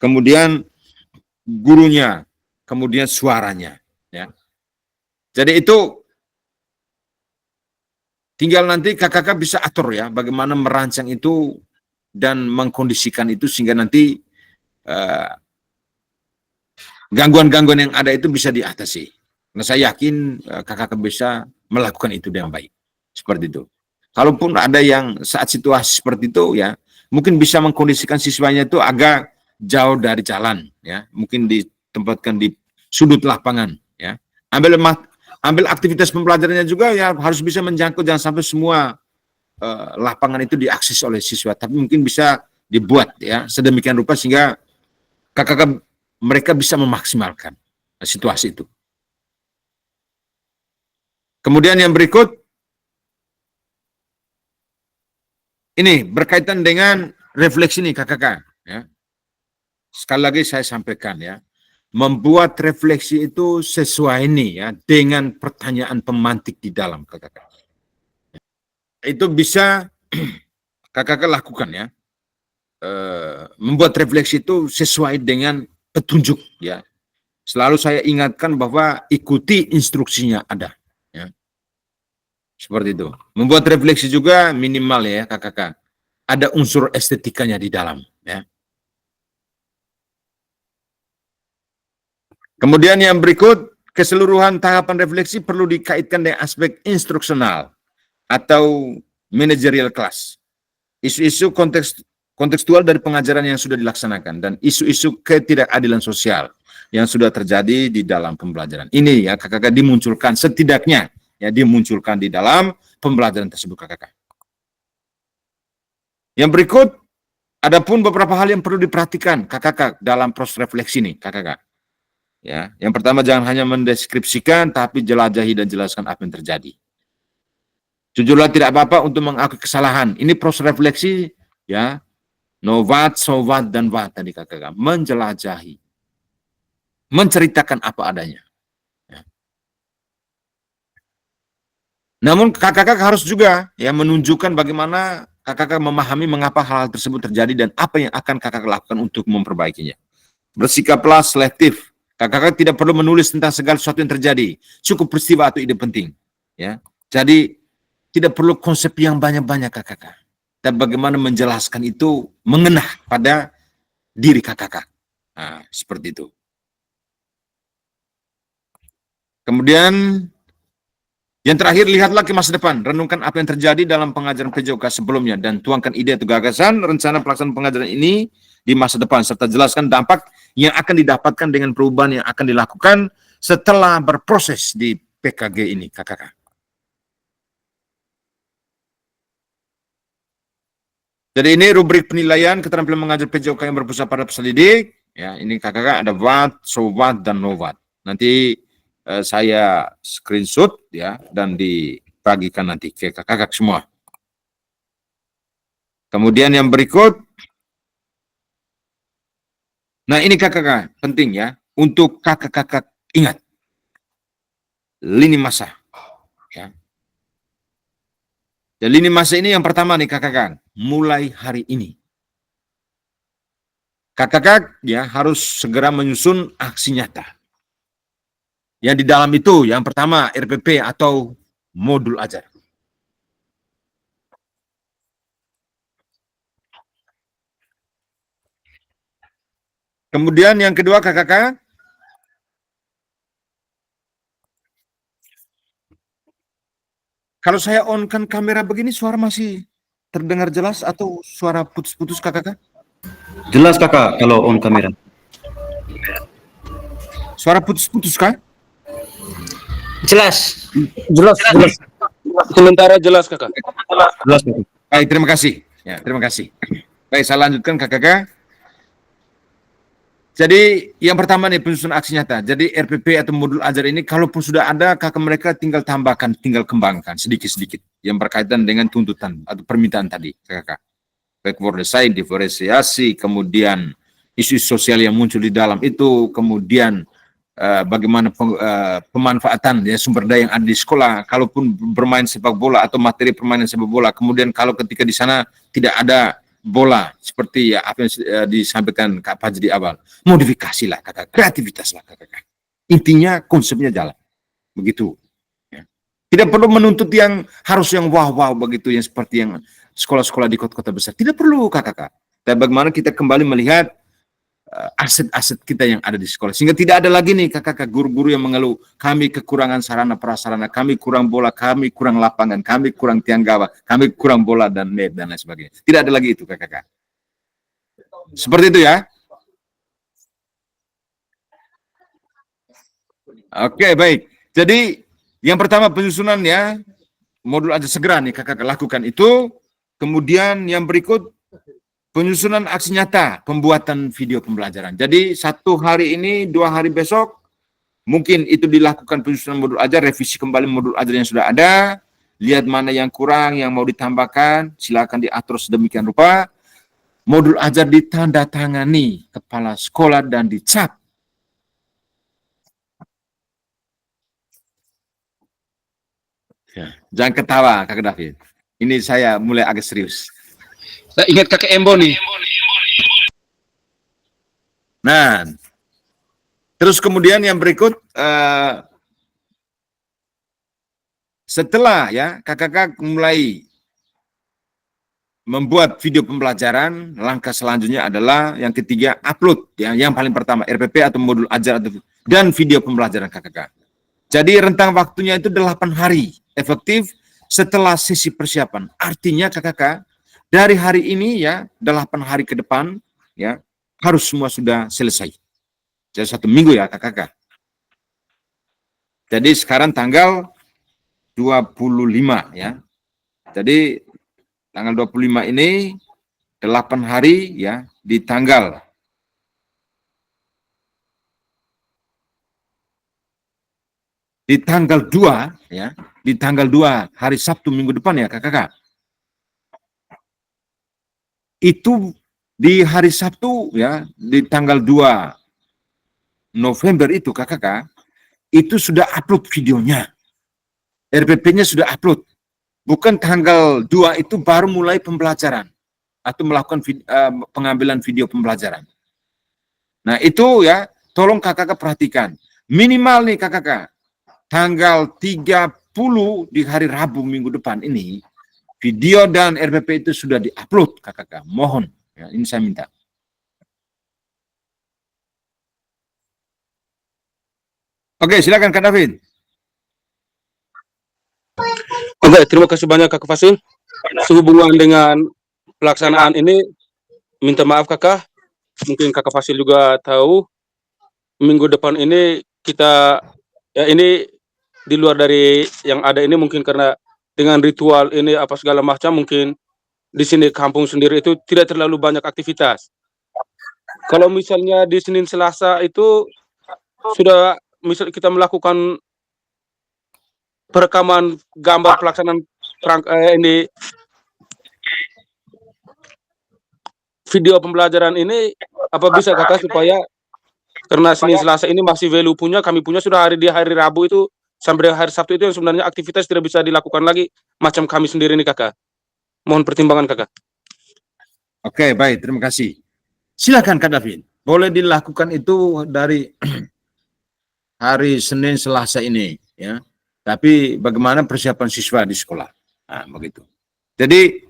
Kemudian gurunya, kemudian suaranya, ya. Jadi itu tinggal nanti kakak bisa atur ya, bagaimana merancang itu dan mengkondisikan itu sehingga nanti gangguan-gangguan yang ada itu bisa diatasi. Nah, saya yakin kakak bisa melakukan itu dengan baik. Seperti itu. Kalaupun ada yang saat situasi seperti itu ya, mungkin bisa mengkondisikan siswanya itu agak jauh dari jalan ya, mungkin ditempatkan di sudut lapangan ya. Ambil aktivitas pembelajarannya juga ya harus bisa menjangkau, jangan sampai semua lapangan itu diakses oleh siswa, tapi mungkin bisa dibuat ya sedemikian rupa sehingga kakak mereka bisa memaksimalkan situasi itu. Kemudian yang berikut, ini berkaitan dengan refleksi nih kakak ya. Sekali lagi saya sampaikan ya, membuat refleksi itu sesuai nih ya dengan pertanyaan pemantik di dalam kakak. Itu bisa kakak lakukan ya. Membuat refleksi itu sesuai dengan petunjuk ya. Selalu saya ingatkan bahwa ikuti instruksinya ada ya. Seperti itu. Membuat refleksi juga minimal ya kakak. Ada unsur estetikanya di dalam ya. Kemudian yang berikut, keseluruhan tahapan refleksi perlu dikaitkan dengan aspek instruksional atau managerial class. Isu-isu kontekstual dari pengajaran yang sudah dilaksanakan dan isu-isu ketidakadilan sosial yang sudah terjadi di dalam pembelajaran. Ini ya kakak dimunculkan setidaknya ya dimunculkan di dalam pembelajaran tersebut kakak. Yang berikut, adapun beberapa hal yang perlu diperhatikan kakak dalam proses refleksi nih kakak. Ya, yang pertama jangan hanya mendeskripsikan tapi jelajahi dan jelaskan apa yang terjadi. Jujurlah tidak apa-apa untuk mengakui kesalahan. Ini proses refleksi ya. No what, so what, dan what tadi kakak. Menjelajahi. Menceritakan apa adanya. Ya. Namun kakak harus juga ya menunjukkan bagaimana kakak memahami mengapa hal tersebut terjadi dan apa yang akan kakak lakukan untuk memperbaikinya. Bersikaplah selektif. Kakak tidak perlu menulis tentang segala sesuatu yang terjadi. Cukup peristiwa atau ide penting. Ya. Jadi tidak perlu konsep yang banyak-banyak kakak. Dan bagaimana menjelaskan itu mengena pada diri kakak. Nah, seperti itu. Kemudian yang terakhir, lihatlah ke masa depan. Renungkan apa yang terjadi dalam pengajaran PJOK sebelumnya dan tuangkan ide atau gagasan rencana pelaksanaan pengajaran ini di masa depan serta jelaskan dampak yang akan didapatkan dengan perubahan yang akan dilakukan setelah berproses di PKG ini, kakak. Jadi ini rubrik penilaian keterampilan mengajar PJOK yang berpusat pada peserta didik. Ya, ini kakak ada what, so what, dan no what. Nanti saya screenshot ya dan dibagikan nanti ke kakak semua. Kemudian yang berikut, nah ini kakak penting ya untuk kakak ingat lini masa. Ya. Dan lini masa ini yang pertama nih kakak, mulai hari ini. Kakak ya harus segera menyusun aksi nyata. Yang di dalam itu yang pertama RPP atau modul ajar. Kemudian yang kedua kakak, kalau saya on-kan kamera begini suara masih terdengar jelas atau suara putus-putus kakak? Jelas kakak kalau on kamera. Suara putus-putus kah? Jelas. Jelas. Sementara jelas kakak. Jelas, Bapak. Baik, terima kasih. Ya, terima kasih. Baik, saya lanjutkan kakak. Jadi yang pertama nih penyusunan aksi nyata. Jadi RPP atau modul ajar ini kalaupun sudah ada, kakak mereka tinggal tambahkan, tinggal kembangkan sedikit-sedikit yang berkaitan dengan tuntutan atau permintaan tadi, kakak. Backward design, diferensiasi, kemudian isu sosial yang muncul di dalam itu, kemudian bagaimana pemanfaatan ya sumber daya yang ada di sekolah, kalaupun bermain sepak bola atau materi permainan sepak bola, kemudian kalau ketika di sana tidak ada bola seperti ya apa yang disampaikan Kak Fajri di awal, modifikasilah kakak, kreativitaslah kakak. Intinya konsepnya jalan, begitu. Ya. Tidak perlu menuntut yang harus yang wow begitu, yang seperti yang sekolah-sekolah di kota-kota besar. Tidak perlu kakak. Dan bagaimana kita kembali melihat aset-aset kita yang ada di sekolah, sehingga tidak ada lagi nih kakak guru-guru yang mengeluh kami kekurangan sarana prasarana, kami kurang bola, kami kurang lapangan, kami kurang tiang gawang, kami kurang bola dan net dan lain sebagainya. Tidak ada lagi itu kakak. Seperti itu ya. Oke, baik. Jadi yang pertama penyusunan ya modul aja segera nih kakak lakukan itu. Kemudian yang berikut penyusunan aksi nyata, pembuatan video pembelajaran. Jadi 1 hari ini, 2 hari besok, mungkin itu dilakukan penyusunan modul ajar, revisi kembali modul ajar yang sudah ada, lihat mana yang kurang, yang mau ditambahkan, silakan diatur sedemikian rupa. Modul ajar ditandatangani kepala sekolah dan dicap. Ya, jangan ketawa, Kakak David. Ini saya mulai agak serius. Saya ingat kakek Embo nih. Nah, terus kemudian yang berikut, setelah ya kakak mulai membuat video pembelajaran, langkah selanjutnya adalah yang ketiga, upload. Ya, yang paling pertama, RPP atau modul ajar dan video pembelajaran kakak. Jadi rentang waktunya itu 8 hari, efektif setelah sesi persiapan. Artinya kakak, dari hari ini ya, 8 hari ke depan, ya harus semua sudah selesai. Jadi 1 minggu ya kakak. Jadi sekarang tanggal 25 ya. Jadi tanggal 25 ini 8 hari ya di tanggal di tanggal 2 ya, di tanggal 2 hari Sabtu minggu depan ya kakak. Itu di hari Sabtu ya, di tanggal 2 November itu kakak, itu sudah upload videonya. RPP-nya sudah upload. Bukan tanggal 2 itu baru mulai pembelajaran atau melakukan pengambilan video pembelajaran. Nah itu ya, tolong kakak perhatikan. Minimal nih kakak, tanggal 30 di hari Rabu minggu depan ini, video dan RPP itu sudah di-upload kakak. Mohon, ya, ini saya minta. Oke, silakan Kak David. Oke, terima kasih banyak Kakak Fasil. Sehubungan dengan pelaksanaan ini, minta maaf Kakak. Mungkin Kakak Fasil juga tahu, minggu depan ini kita, ya ini di luar dari yang ada ini mungkin karena dengan ritual ini apa segala macam, mungkin di sini kampung sendiri itu tidak terlalu banyak aktivitas. Kalau misalnya di Senin Selasa itu sudah misal kita melakukan perekaman gambar pelaksanaan ini video pembelajaran ini, apa bisa kakak supaya karena Senin Selasa ini masih value punya, kami punya sudah di hari Rabu itu sampai hari Sabtu itu yang sebenarnya aktivitas tidak bisa dilakukan lagi macam kami sendiri nih kakak. Mohon pertimbangan kakak. Oke, baik, terima kasih. Silakan Kak David. Boleh dilakukan itu dari hari Senin Selasa ini ya. Tapi bagaimana persiapan siswa di sekolah? Nah, begitu. Jadi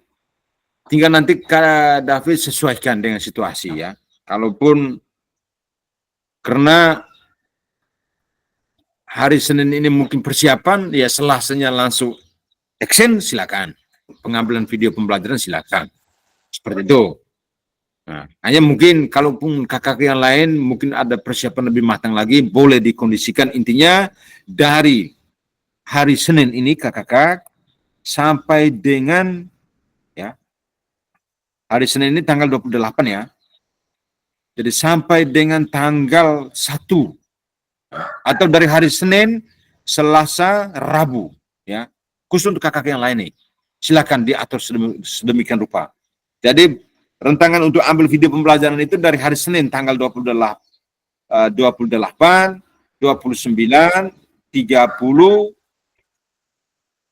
tinggal nanti Kak David sesuaikan dengan situasi ya. Kalaupun karena hari Senin ini mungkin persiapan, ya Selasanya langsung action, silakan. Pengambilan video pembelajaran silakan. Seperti itu. Nah, hanya mungkin kalaupun kakak yang lain mungkin ada persiapan lebih matang lagi, boleh dikondisikan. Intinya dari hari Senin ini kakak sampai dengan ya hari Senin ini tanggal 28 ya. Jadi sampai dengan tanggal 1 atau dari hari Senin, Selasa, Rabu ya. Khusus untuk kakak yang lain nih. Silakan diatur sedemikian rupa. Jadi rentangan untuk ambil video pembelajaran itu dari hari Senin tanggal 28, 29, 30,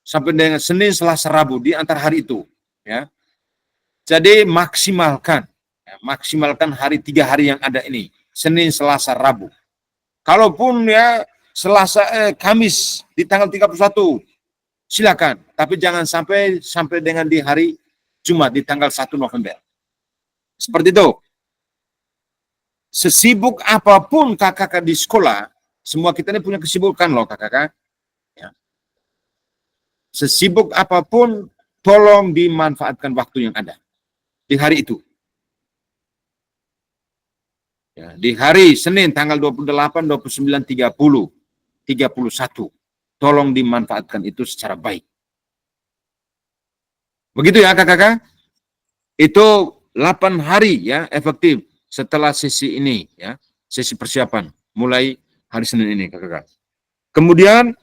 sampai dengan Senin, Selasa, Rabu di antara hari itu. Ya. Jadi maksimalkan hari 3 hari yang ada ini, Senin, Selasa, Rabu. Kalaupun ya Kamis di tanggal 31, silakan. Tapi jangan sampai dengan di hari Jumat di tanggal 1 November. Seperti itu. Sesibuk apapun kakak di sekolah, semua kita ini punya kesibukan loh kakak. Ya. Sesibuk apapun, tolong dimanfaatkan waktu yang ada di hari itu. Ya, di hari Senin tanggal 28, 29, 30, 31. Tolong dimanfaatkan itu secara baik. Begitu ya kakak. Itu 8 hari ya efektif setelah sesi ini ya, sesi persiapan mulai hari Senin ini kakak. Kemudian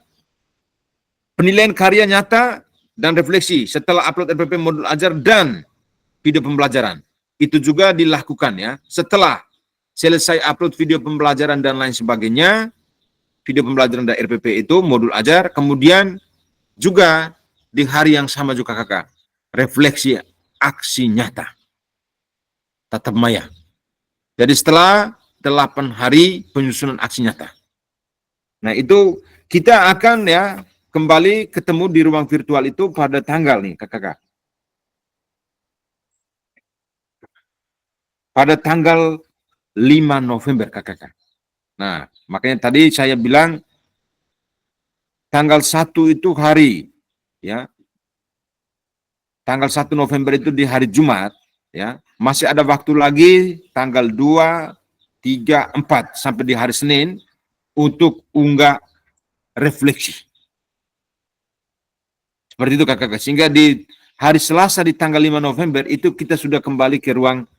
penilaian karya nyata dan refleksi setelah upload RPP modul ajar dan video pembelajaran. Itu juga dilakukan ya setelah selesai upload video pembelajaran dan lain sebagainya, video pembelajaran dan RPP itu modul ajar, kemudian juga di hari yang sama juga kakak, refleksi aksi nyata tatap maya. Jadi setelah 8 hari penyusunan aksi nyata. Nah itu kita akan ya kembali ketemu di ruang virtual itu pada tanggal nih kakak. Pada tanggal 5 November kakak. Nah makanya tadi saya bilang tanggal 1 itu hari ya. Tanggal 1 November itu di hari Jumat ya. Masih ada waktu lagi tanggal 2, 3, 4 sampai di hari Senin untuk unggah refleksi. Seperti itu kakak. Sehingga di hari Selasa di tanggal 5 November itu kita sudah kembali ke ruang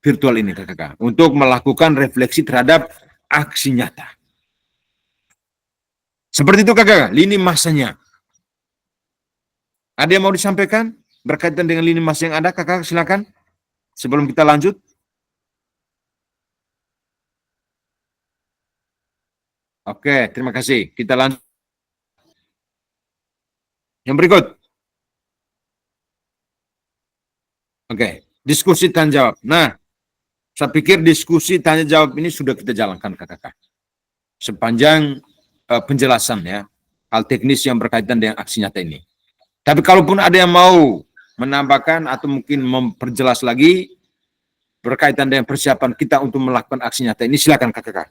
virtual ini kakak. Untuk melakukan refleksi terhadap aksi nyata. Seperti itu kakak, lini masanya. Ada yang mau disampaikan berkaitan dengan lini masa yang ada kakak, silakan. Sebelum kita lanjut. Oke, terima kasih. Kita lanjut. Yang berikut. Oke, diskusi tanya jawab. Nah, saya pikir diskusi tanya jawab ini sudah kita jalankan kakak. Sepanjang penjelasan ya, hal teknis yang berkaitan dengan aksi nyata ini. Tapi kalaupun ada yang mau menambahkan atau mungkin memperjelas lagi berkaitan dengan persiapan kita untuk melakukan aksi nyata ini, silakan kakak.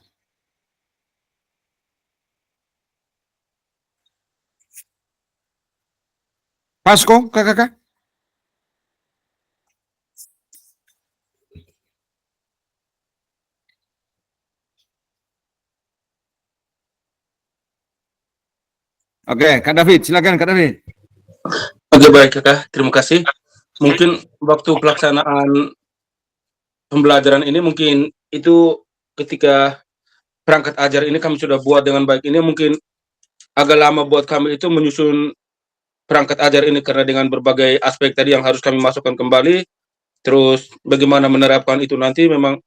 Pasko, kakak. Oke, Kak David, silakan Kak David. Oke, baik kakak, terima kasih. Mungkin waktu pelaksanaan pembelajaran ini mungkin itu ketika perangkat ajar ini kami sudah buat dengan baik. Ini mungkin agak lama buat kami itu menyusun perangkat ajar ini karena dengan berbagai aspek tadi yang harus kami masukkan kembali. Terus bagaimana menerapkan itu nanti memang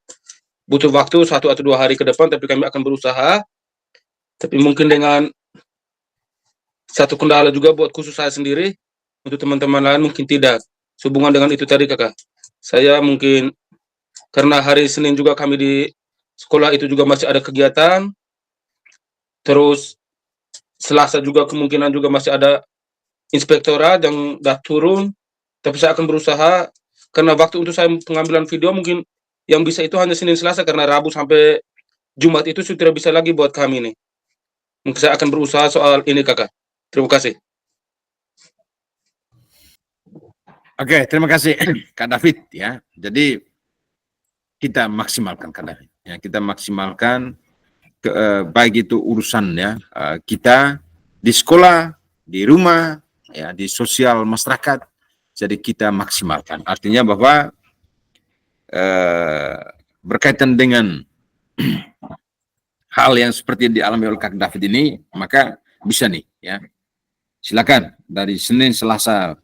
butuh waktu 1 atau 2 hari ke depan, tapi kami akan berusaha. Tapi mungkin dengan satu kendala juga buat khusus saya sendiri, untuk teman-teman lain mungkin tidak. Sehubungan dengan itu tadi kakak, saya mungkin karena hari Senin juga kami di sekolah itu juga masih ada kegiatan, terus Selasa juga kemungkinan juga masih ada inspektorat yang dah turun, tapi saya akan berusaha, karena waktu untuk saya pengambilan video mungkin yang bisa itu hanya Senin Selasa, karena Rabu sampai Jumat itu sudah tidak bisa lagi buat kami nih. Mungkin saya akan berusaha soal ini kakak. Terima kasih. Oke, terima kasih Kak David ya. Jadi kita maksimalkan Kak David. Ya, kita maksimalkan baik itu urusan ya kita di sekolah, di rumah, ya di sosial masyarakat. Jadi kita maksimalkan. Artinya bahwa berkaitan dengan hal yang seperti yang dialami oleh Kak David ini, maka bisa nih ya. Silakan dari Senin, Selasa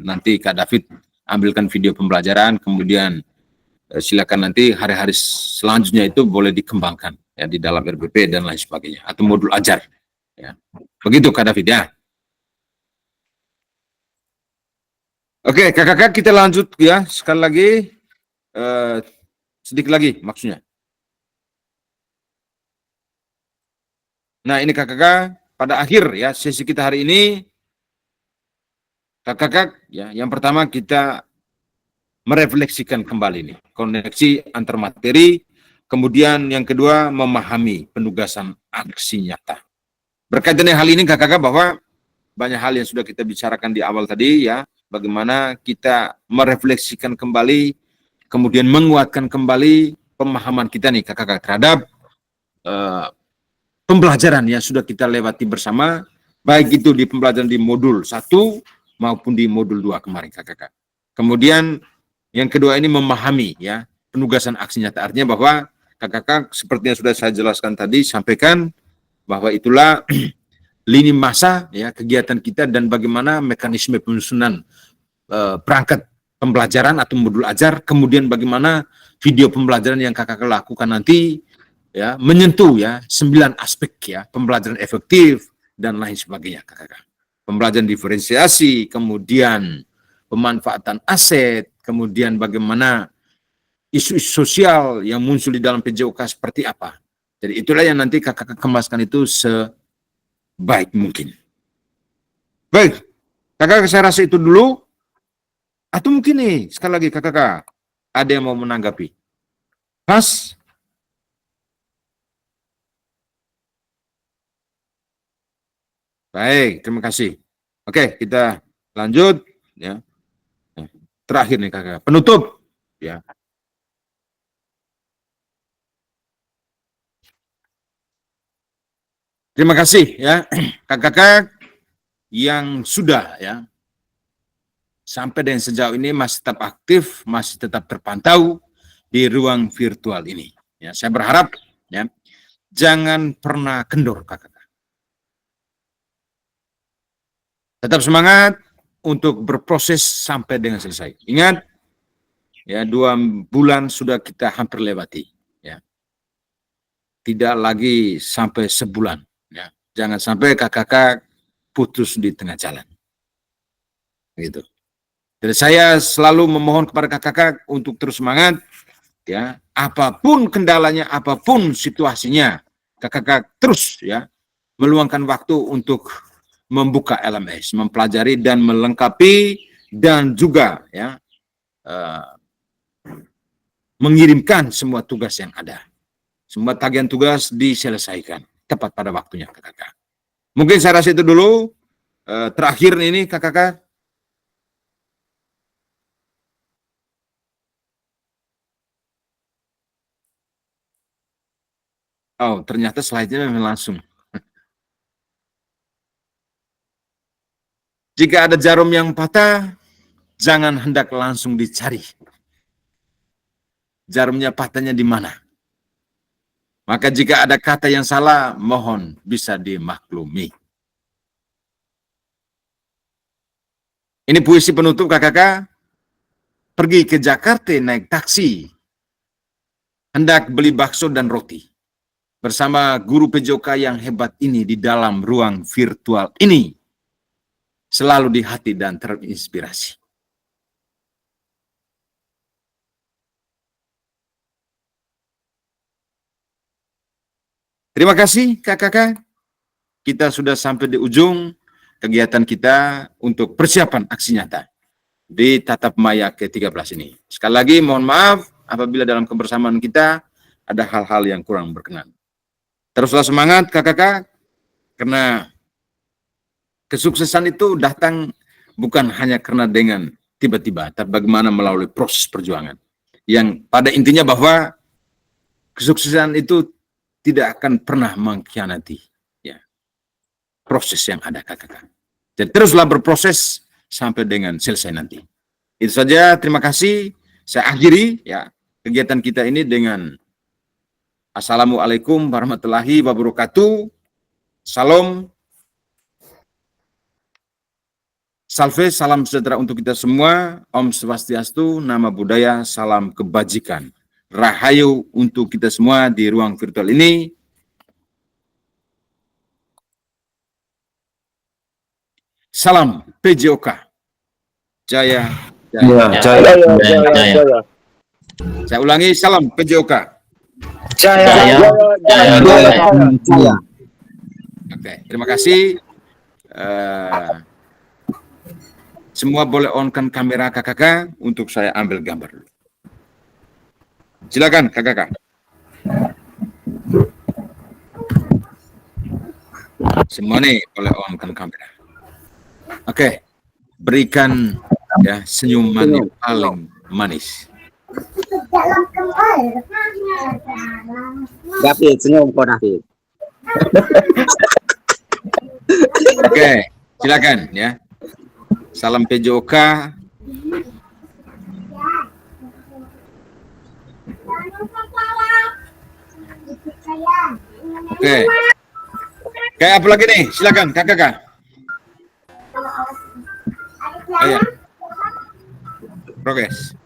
nanti Kak David ambilkan video pembelajaran, kemudian silakan nanti hari-hari selanjutnya itu boleh dikembangkan ya di dalam RBP dan lain sebagainya atau modul ajar. Ya. Begitu Kak David ya. Oke, kakak-kakak kita lanjut ya sekali lagi sedikit lagi maksudnya. Nah ini kakak-kakak pada akhir ya sesi kita hari ini, kakak-kakak ya yang pertama kita merefleksikan kembali nih koneksi antar materi, kemudian yang kedua memahami penugasan aksi nyata. Berkaitan dengan hal ini kakak-kakak bahwa banyak hal yang sudah kita bicarakan di awal tadi ya, bagaimana kita merefleksikan kembali, kemudian menguatkan kembali pemahaman kita nih kakak-kakak terhadap pembelajaran yang sudah kita lewati bersama, baik itu di pembelajaran di modul 1 maupun di modul 2 kemarin kakak-kakak. Kemudian yang kedua ini memahami ya penugasan aksi nyata, artinya bahwa kakak-kakak seperti yang sudah saya jelaskan tadi, sampaikan bahwa itulah lini masa ya kegiatan kita dan bagaimana mekanisme penyusunan perangkat pembelajaran atau modul ajar, kemudian bagaimana video pembelajaran yang kakak lakukan nanti ya menyentuh ya 9 aspek ya pembelajaran efektif dan lain sebagainya kakak. Pembelajaran diferensiasi, kemudian pemanfaatan aset, kemudian bagaimana isu-isu sosial yang muncul di dalam PJOK seperti apa. Jadi itulah yang nanti kakak kemaskan itu sebaik mungkin. Baik, kakak saya rasa itu dulu. Atau mungkin nih, sekali lagi kakak ada yang mau menanggapi? Pas? Baik, terima kasih. Oke, kita lanjut ya. Terakhir nih kakak, penutup ya. Terima kasih ya kakak-kakak yang sudah ya sampai dengan sejauh ini masih tetap aktif, masih tetap terpantau di ruang virtual ini. Ya, saya berharap ya jangan pernah kendor kakak. Tetap semangat untuk berproses sampai dengan selesai. Ingat, ya 2 bulan sudah kita hampir lewati. Ya. Tidak lagi sampai sebulan. Ya. Jangan sampai kakak putus di tengah jalan. Gitu. Jadi saya selalu memohon kepada kakak untuk terus semangat. Ya, apapun kendalanya, apapun situasinya, kakak terus ya meluangkan waktu untuk membuka LMS, mempelajari dan melengkapi dan juga ya mengirimkan semua tugas yang ada. Semua tagihan tugas diselesaikan tepat pada waktunya kakak. Mungkin saya rasa itu dulu. Terakhir ini kakak. Oh, ternyata slide-nya memang langsung. Jika ada jarum yang patah, jangan hendak langsung dicari. Jarumnya patahnya di mana? Maka jika ada kata yang salah, mohon bisa dimaklumi. Ini puisi penutup kakak. Pergi ke Jakarta naik taksi. Hendak beli bakso dan roti. Bersama guru PJOK yang hebat ini di dalam ruang virtual ini. Selalu di hati dan terinspirasi. Terima kasih kakak. Kita sudah sampai di ujung kegiatan kita untuk persiapan aksi nyata di Tatap Maya ke-13 ini. Sekali lagi mohon maaf apabila dalam kebersamaan kita ada hal-hal yang kurang berkenan. Teruslah semangat kakak, karena kesuksesan itu datang bukan hanya karena dengan tiba-tiba, tapi bagaimana melalui proses perjuangan. Yang pada intinya bahwa kesuksesan itu tidak akan pernah mengkhianati ya proses yang ada kakak. Dan teruslah berproses sampai dengan selesai nanti. Itu saja, terima kasih. Saya akhiri ya kegiatan kita ini dengan Assalamualaikum warahmatullahi wabarakatuh. Salam. Salve, salam sejahtera untuk kita semua. Om Swastiastu, nama budaya, salam kebajikan. Rahayu untuk kita semua di ruang virtual ini. Salam PJOK. Jaya, jaya, Jaya. Jaya. Saya ulangi, salam PJOK. Jaya. Jaya. Oke, terima kasih. Semua boleh on-kan kamera kakak untuk saya ambil gambar dulu. Silakan kakak. Semua nih boleh on-kan kamera. Oke, berikan ya senyuman yang paling manis. David, senyum kok David. Oke, silakan ya. Salam PJOK. Oke. Kayak apa lagi nih? Silakan kakak. Ayo. Progres.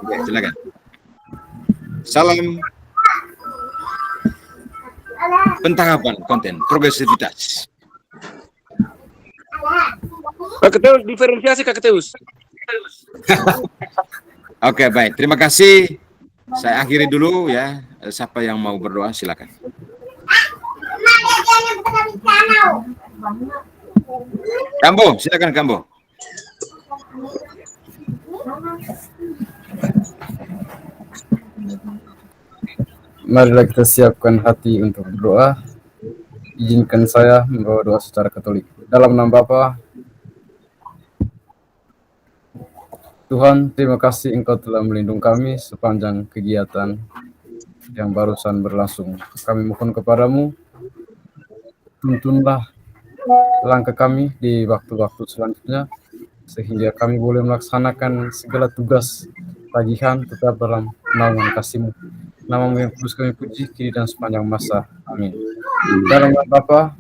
Oke, silakan. Salam pentahapan konten progresivitas. Kak Teus, diferensiasi Kak Teus. Oke, baik. Terima kasih. Saya akhiri dulu ya. Siapa yang mau berdoa silakan. Kambo, silakan Kambo. Marilah kita siapkan hati untuk berdoa. Izinkan saya membawa doa secara Katolik. Dalam nama Bapa, Tuhan, terima kasih Engkau telah melindungi kami sepanjang kegiatan yang barusan berlangsung. Kami mohon kepadamu, tuntunlah langkah kami di waktu-waktu selanjutnya, sehingga kami boleh melaksanakan segala tugas tagihan tetap dalam naungan kasih-Mu. Namamu yang kudus kami puji, kini dan sepanjang masa. Amin. Dalam nama Bapa